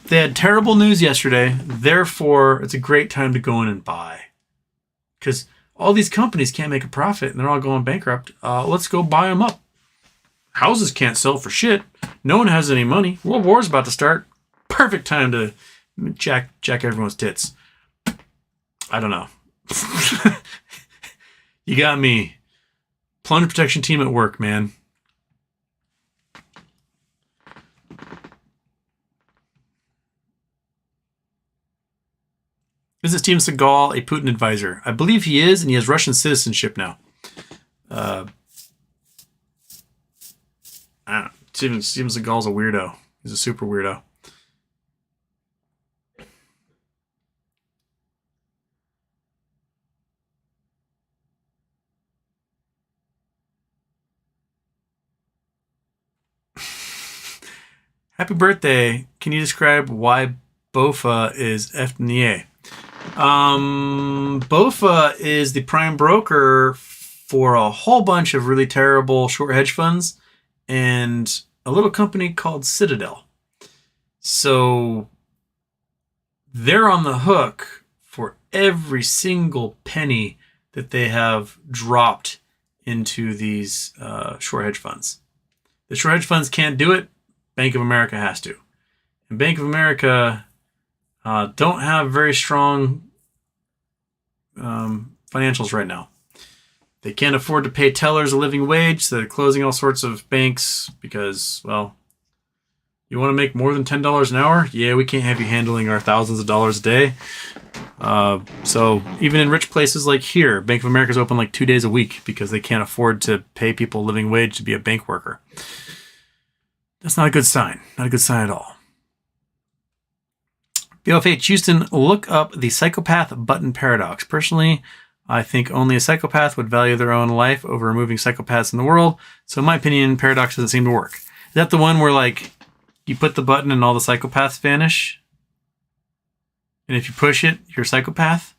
They had terrible news yesterday, therefore it's a great time to go in and buy. Because all these companies can't make a profit and they're all going bankrupt. Let's go buy them up. Houses can't sell for shit. No one has any money. World War's about to start. Perfect time to jack everyone's tits. I don't know. You got me. Plunder protection team at work, man. Is Steven Seagal a Putin advisor? I believe he is, and he has Russian citizenship now. Steven Seagal's a weirdo. He's a super weirdo. Happy birthday. Can you describe why BOFA is F in the A? BOFA is the prime broker for a whole bunch of really terrible short hedge funds and a little company called Citadel. So they're on the hook for every single penny that they have dropped into these short hedge funds. The short hedge funds can't do it. Bank of America has to. And Bank of America don't have very strong financials right now. They can't afford to pay tellers a living wage, so they're closing all sorts of banks because, well, you want to make more than $10 an hour? Yeah, we can't have you handling our thousands of dollars a day. So even in rich places like here, Bank of America's open like 2 days a week because they can't afford to pay people a living wage to be a bank worker. That's not a good sign. Not a good sign at all. BFH Houston, look up the psychopath button paradox. Personally, I think only a psychopath would value their own life over removing psychopaths in the world. So in my opinion, paradox doesn't seem to work. Is that the one where like you put the button and all the psychopaths vanish? And if you push it, you're a psychopath?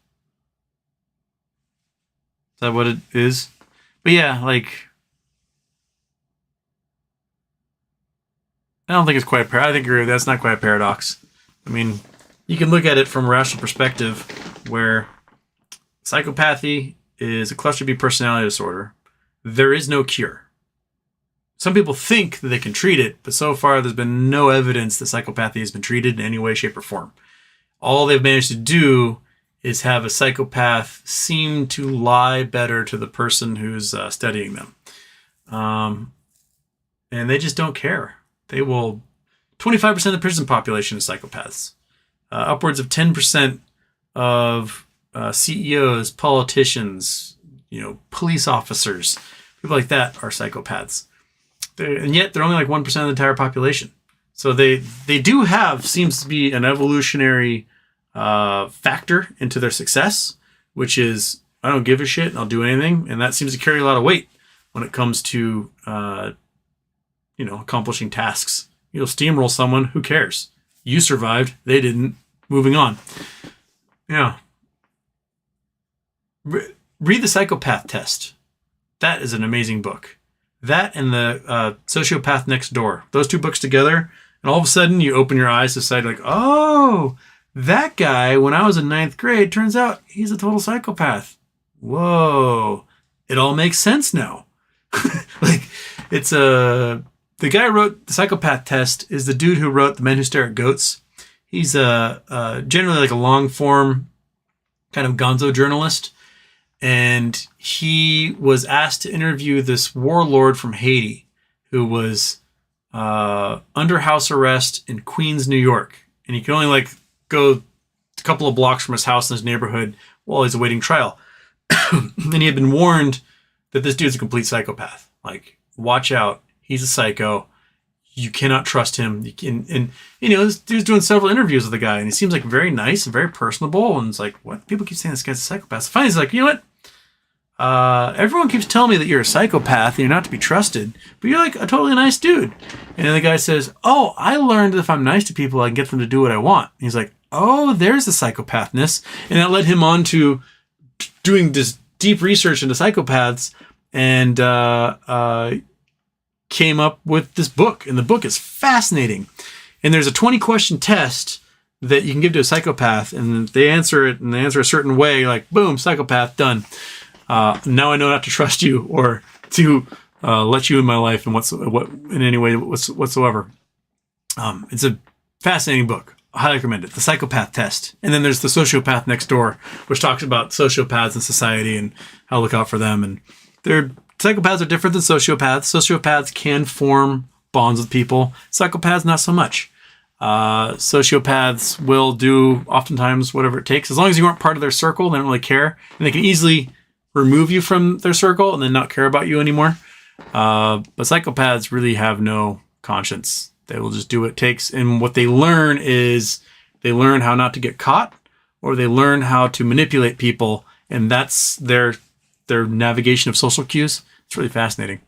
Is that what it is? But yeah, like I don't think it's quite a paradox. I think that's not quite a paradox. I mean, you can look at it from a rational perspective where psychopathy is a cluster B personality disorder. There is no cure. Some people think that they can treat it, but so far there's been no evidence that psychopathy has been treated in any way, shape, or form. All they've managed to do is have a psychopath seem to lie better to the person who's studying them. And they just don't care. They will... 25% of the prison population is psychopaths. Upwards of 10% of CEOs, politicians, police officers, people like that are psychopaths. And yet they're only like 1% of the entire population. So they do have, seems to be an evolutionary factor into their success, which is, I don't give a shit, I'll do anything. And that seems to carry a lot of weight when it comes to, accomplishing tasks. You'll steamroll someone, who cares? You survived, they didn't. Moving on. Yeah. Read the Psychopath Test. That is an amazing book. That and the Sociopath Next Door. Those two books together, and all of a sudden you open your eyes to sight like, oh, that guy, when I was in 9th grade, turns out he's a total psychopath. Whoa. It all makes sense now. It's the guy who wrote the Psychopath Test is the dude who wrote The Men Who Stare at Goats. He's generally like a long form kind of gonzo journalist. And he was asked to interview this warlord from Haiti who was under house arrest in Queens, New York. And he could only go a couple of blocks from his house in his neighborhood while he's awaiting trial. And he had been warned that this dude's a complete psychopath. Watch out. He's a psycho. You cannot trust him. This dude's doing several interviews with the guy, and he seems very nice and very personable. And it's what? People keep saying this guy's a psychopath. So finally, he's you know what? Everyone keeps telling me that you're a psychopath and you're not to be trusted, but you're a totally nice dude. And then the guy says, oh, I learned that if I'm nice to people, I can get them to do what I want. And he's oh, there's the psychopathness. And that led him on to doing this deep research into psychopaths and came up with this book. And the book is fascinating. And there's a 20-question test that you can give to a psychopath, and they answer it, and they answer a certain way, boom, psychopath, done. Now I know not to trust you or to let you in my life in in any way whatsoever. It's a fascinating book. I highly recommend it. The Psychopath Test. And then there's the Sociopath Next Door, which talks about sociopaths in society and how to look out for them. And psychopaths are different than sociopaths. Sociopaths can form bonds with people. Psychopaths, not so much. Sociopaths will do oftentimes whatever it takes. As long as you aren't part of their circle, they don't really care. And they can easily remove you from their circle and then not care about you anymore. But psychopaths really have no conscience. They will just do what it takes. And what they learn is they learn how not to get caught, or they learn how to manipulate people. And that's their navigation of social cues. It's really fascinating.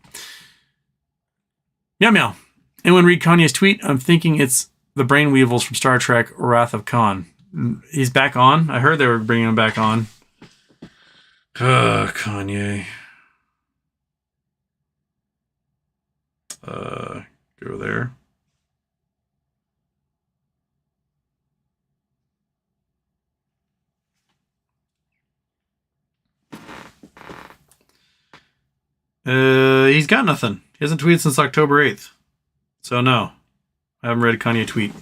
Meow meow. Anyone read Kanye's tweet? I'm thinking it's the brain weevils from Star Trek Wrath of Khan. He's back on. I heard they were bringing him back on. Kanye. Go there. He's got nothing. He hasn't tweeted since October 8th. So no. I haven't read a Kanye tweet.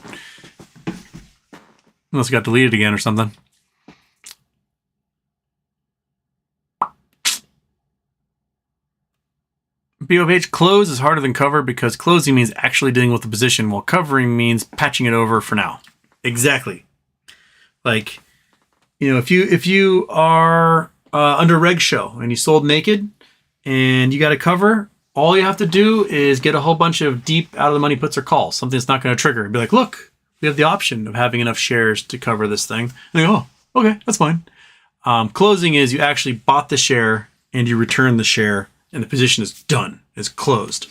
Unless it got deleted again or something. BOH, close is harder than cover because closing means actually dealing with the position, while covering means patching it over for now. Exactly. If you are under reg show and you sold naked and you got a cover, all you have to do is get a whole bunch of deep out of the money puts or calls, something that's not going to trigger. Be look, we have the option of having enough shares to cover this thing. And they go, oh, okay, that's fine. Closing is you actually bought the share and you return the share and the position is done, is closed.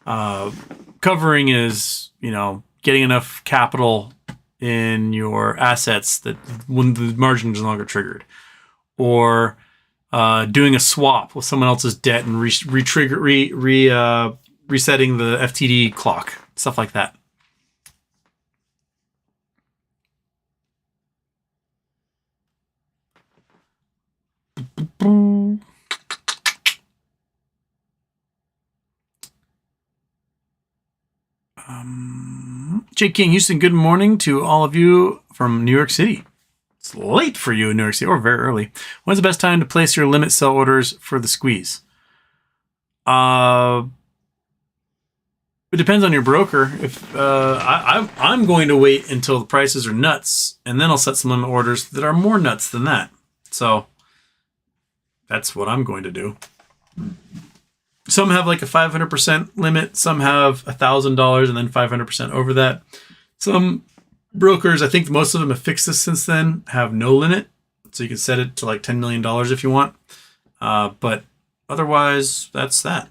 Covering is, getting enough capital in your assets that when the margin is no longer triggered. Or doing a swap with someone else's debt and resetting the FTD clock, stuff like that. J. King Houston, good morning to all of you from New York City. It's late for you in New York City, or very early. When's the best time to place your limit sell orders for the squeeze? It depends on your broker. If I'm going to wait until the prices are nuts, and then I'll set some limit orders that are more nuts than that. So that's what I'm going to do. Some have a 500% limit. Some have $1,000 and then 500% over that. Some Brokers, I think most of them have fixed this since then, have no limit. So you can set it to like $10 million if you want. But otherwise, that's that.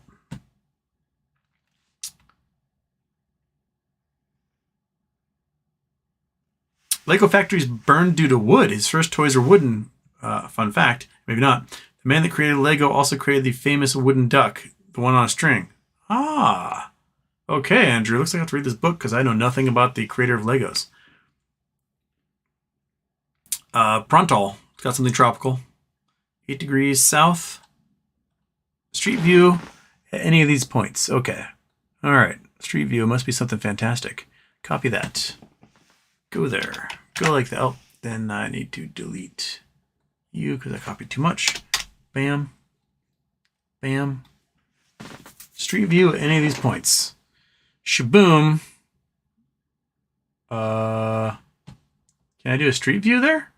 Lego factories burned due to wood. His first toys are wooden. Fun fact, maybe not. The man that created Lego also created the famous wooden duck, the one on a string. Ah. Okay, Andrew. Looks like I have to read this book because I know nothing about the creator of Legos. Prontal. It's got something tropical. 8 degrees south. Street view at any of these points. Okay. All right. Street view must be something fantastic. Copy that. Go there. Go like that. Oh, then I need to delete you because I copied too much. Bam. Bam. Street view at any of these points. Shaboom. Can I do a street view there?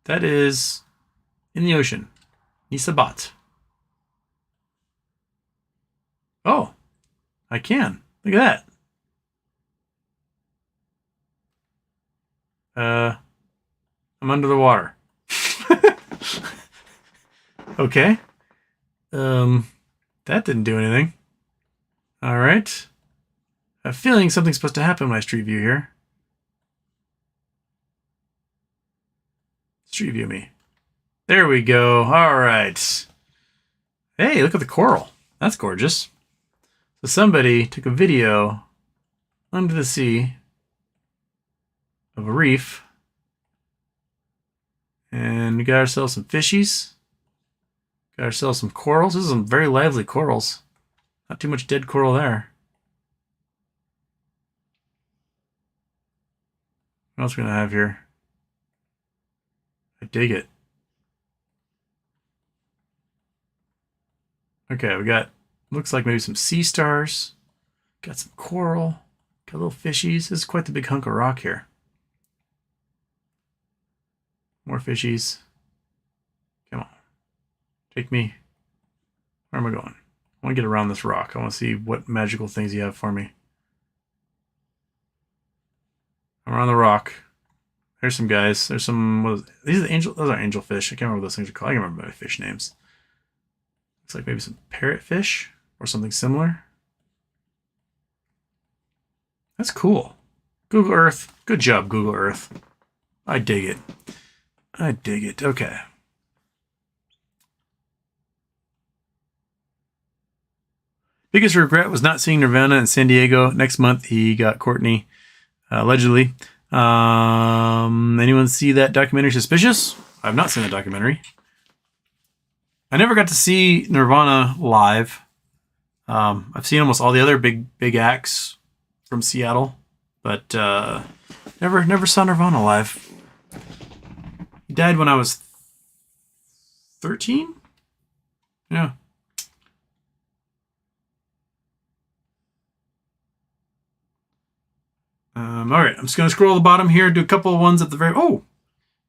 That is in the ocean. Nisabat. Oh, I can. Look at that. I'm under the water. Okay. That didn't do anything. All right. I have a feeling something's supposed to happen in my street view here. Street view me. There we go. All right. Hey, look at the coral. That's gorgeous. So somebody took a video under the sea of a reef. And we got ourselves some fishies. Got ourselves some corals. This is some very lively corals. Not too much dead coral there. What else are we going to have here? I dig it. Okay, we got, looks like maybe some sea stars. Got some coral. Got little fishies. This is quite the big hunk of rock here. More fishies. Come on. Take me. Where am I going? I want to get around this rock. I want to see what magical things you have for me. I'm around the rock. There's some guys. There's some. What is, these are the angel. Those are angelfish. I can't remember what those things are called. I can't remember my fish names. Looks like maybe some parrotfish or something similar. That's cool. Google Earth. Good job, Google Earth. I dig it. I dig it. Okay. Biggest regret was not seeing Nirvana in San Diego. Next month, he got Courtney, allegedly. Anyone see that documentary Suspicious? I've not seen that documentary. I never got to see Nirvana live. I've seen almost all the other big acts from Seattle, but never saw Nirvana live. He died when I was 13? Yeah. All right, I'm just going to scroll to the bottom here, do a couple of ones at the very... Oh!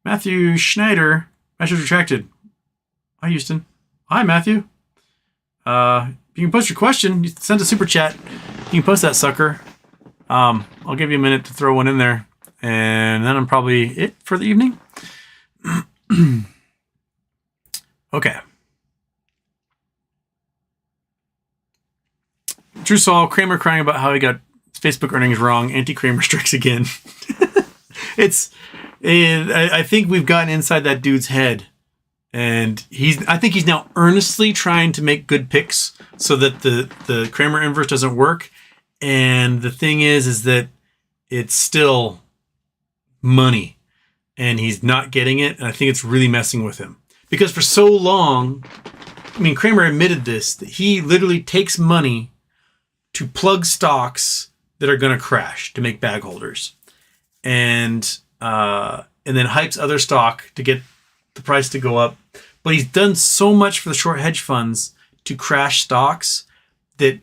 Matthew Schneider. Message retracted. Hi, Houston. Hi, Matthew. You can post your question. You send a super chat. You can post that sucker. I'll give you a minute to throw one in there. And then I'm probably it for the evening. Okay. True Saul, Kramer crying about how he got Facebook earnings wrong. Anti-Kramer strikes again. I think we've gotten inside that dude's head. And I think he's now earnestly trying to make good picks so that the Kramer inverse doesn't work. And the thing is that it's still money. And he's not getting it. And I think it's really messing with him. Because for so long, I mean, Kramer admitted this, that he literally takes money to plug stocks that are going to crash to make bag holders. And then hypes other stock to get the price to go up. But he's done so much for the short hedge funds to crash stocks that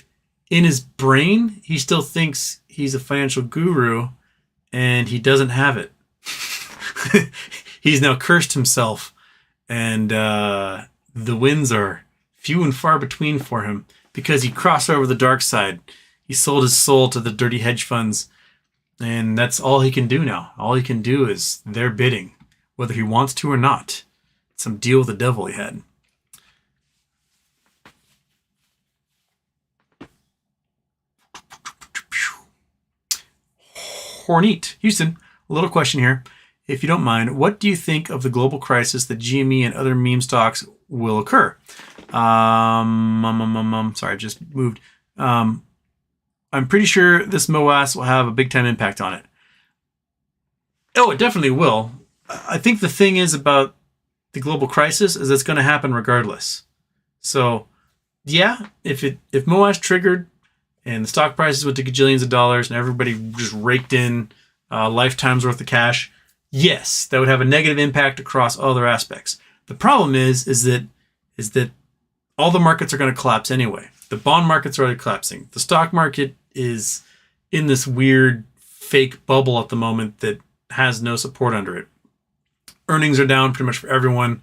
in his brain, he still thinks he's a financial guru and he doesn't have it. He's now cursed himself, and the wins are few and far between for him because he crossed over the dark side. He sold his soul to the dirty hedge funds, And that's all he can do now. All he can do is their bidding, whether he wants to or not. Some deal with the devil he had. Horneat. Houston, a little question here. If you don't mind, what do you think of the global crisis that GME and other meme stocks will occur? Sorry, I just moved. I'm pretty sure this MOAS will have a big time impact on it. Oh, it definitely will. I think the thing is about the global crisis is it's going to happen regardless. So, yeah, if MOAS triggered and the stock prices went to gajillions of dollars and everybody just raked in lifetimes worth of cash, yes, that would have a negative impact across other aspects. The problem is that all the markets are going to collapse anyway. The bond markets are already collapsing. The stock market is in this weird fake bubble at the moment that has no support under it. Earnings are down pretty much for everyone.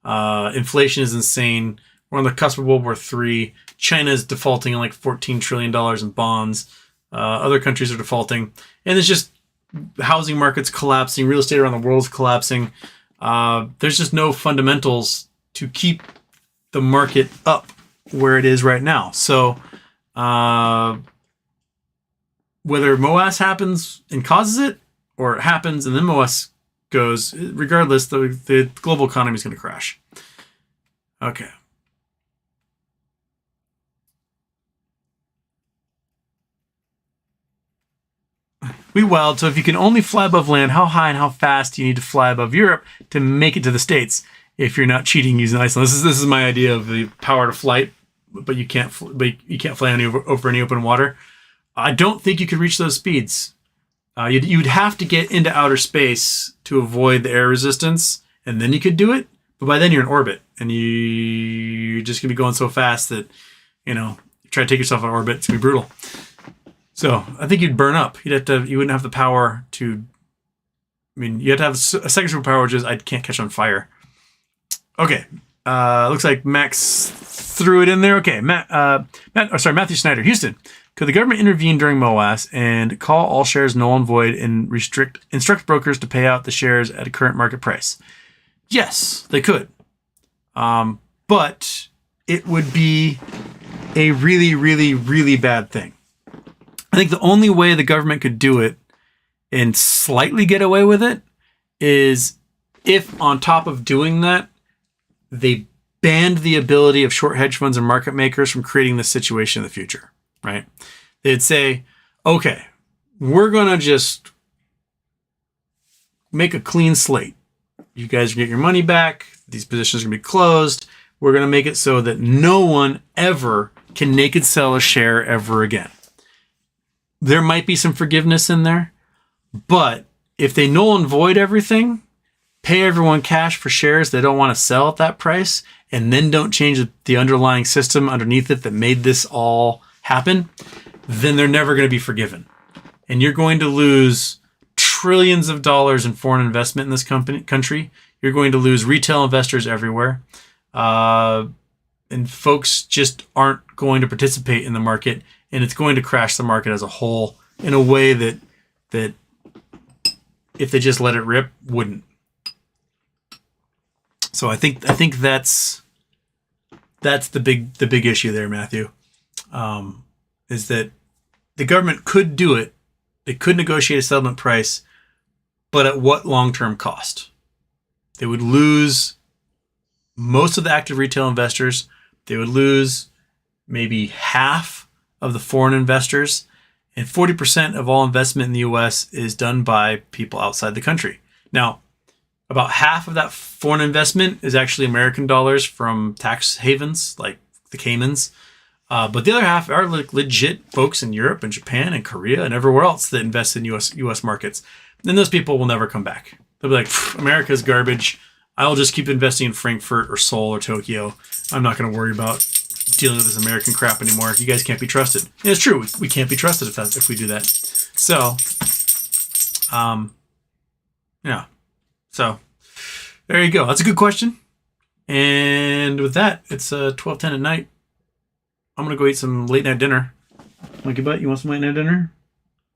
Inflation is insane. We're on the cusp of World War III. China is defaulting on like $14 trillion in bonds. Other countries are defaulting. And it's just housing markets collapsing. Real estate around the world is collapsing. There's just no fundamentals to keep the market up where it is right now. So whether MOAS happens and causes it, or it happens and then MOAS goes, regardless, the global economy is going to crash. Okay. We wild. So if you can only fly above land, how high and how fast do you need to fly above Europe to make it to the States? If you're not cheating using Iceland, this is my idea of the power to flight, but you can't fly over any open water. I don't think you could reach those speeds. You'd have to get into outer space to avoid the air resistance, and then you could do it. But by then you're in orbit, and you're just gonna be going so fast that you try to take yourself out of orbit. It's gonna be brutal. So I think you'd burn up. You wouldn't have the power to. I mean, you have to have a second superpower, which is I can't catch on fire. Okay, looks like Max threw it in there. Okay, Matthew Snyder, Houston. Could the government intervene during MOAS and call all shares null and void and instruct brokers to pay out the shares at a current market price? Yes, they could. But it would be a really, really, really bad thing. I think the only way the government could do it and slightly get away with it is if on top of doing that, they banned the ability of short hedge funds and market makers from creating this situation in the future, right? They'd say, okay, we're going to just make a clean slate. You guys get your money back. These positions are going to be closed. We're going to make it so that no one ever can naked sell a share ever again. There might be some forgiveness in there, but if they null and void everything, pay everyone cash for shares they don't want to sell at that price, and then don't change the underlying system underneath it that made this all happen, then they're never going to be forgiven. And you're going to lose trillions of dollars in foreign investment in this country. You're going to lose retail investors everywhere. And folks just aren't going to participate in the market, and it's going to crash the market as a whole in a way that if they just let it rip, wouldn't. So I think that's the big issue there, Matthew. Is that the government could do it. They could negotiate a settlement price, but at what long-term cost? They would lose most of the active retail investors. They would lose maybe half of the foreign investors, and 40% of all investment in the U.S. is done by people outside the country. Now, about half of that foreign investment is actually American dollars from tax havens like the Caymans. But the other half are legit folks in Europe and Japan and Korea and everywhere else that invest in U.S. markets. And those people will never come back. They'll be like, America's garbage. I'll just keep investing in Frankfurt or Seoul or Tokyo. I'm not going to worry about dealing with this American crap anymore. You guys can't be trusted. And it's true. We can't be trusted if we do that. So, yeah. So, there you go. That's a good question. And with that, it's 12:10 at night. I'm going to go eat some late night dinner. Monkey Butt, you want some late night dinner?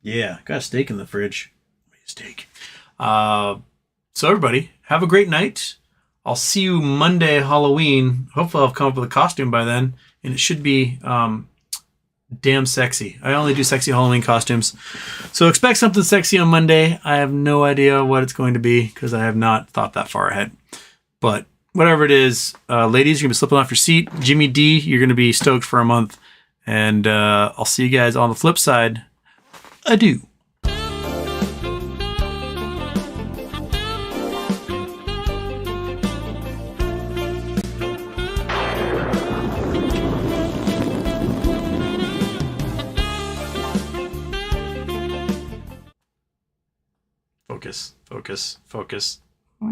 Yeah, got a steak in the fridge. Steak. So everybody, have a great night. I'll see you Monday, Halloween. Hopefully I'll come up with a costume by then. And it should be damn sexy. I only do sexy Halloween costumes. So expect something sexy on Monday. I have no idea what it's going to be because I have not thought that far ahead. But whatever it is, ladies, you're going to be slipping off your seat. Jimmy D, you're going to be stoked for a month. And I'll see you guys on the flip side. Adieu. Focus, focus, focus.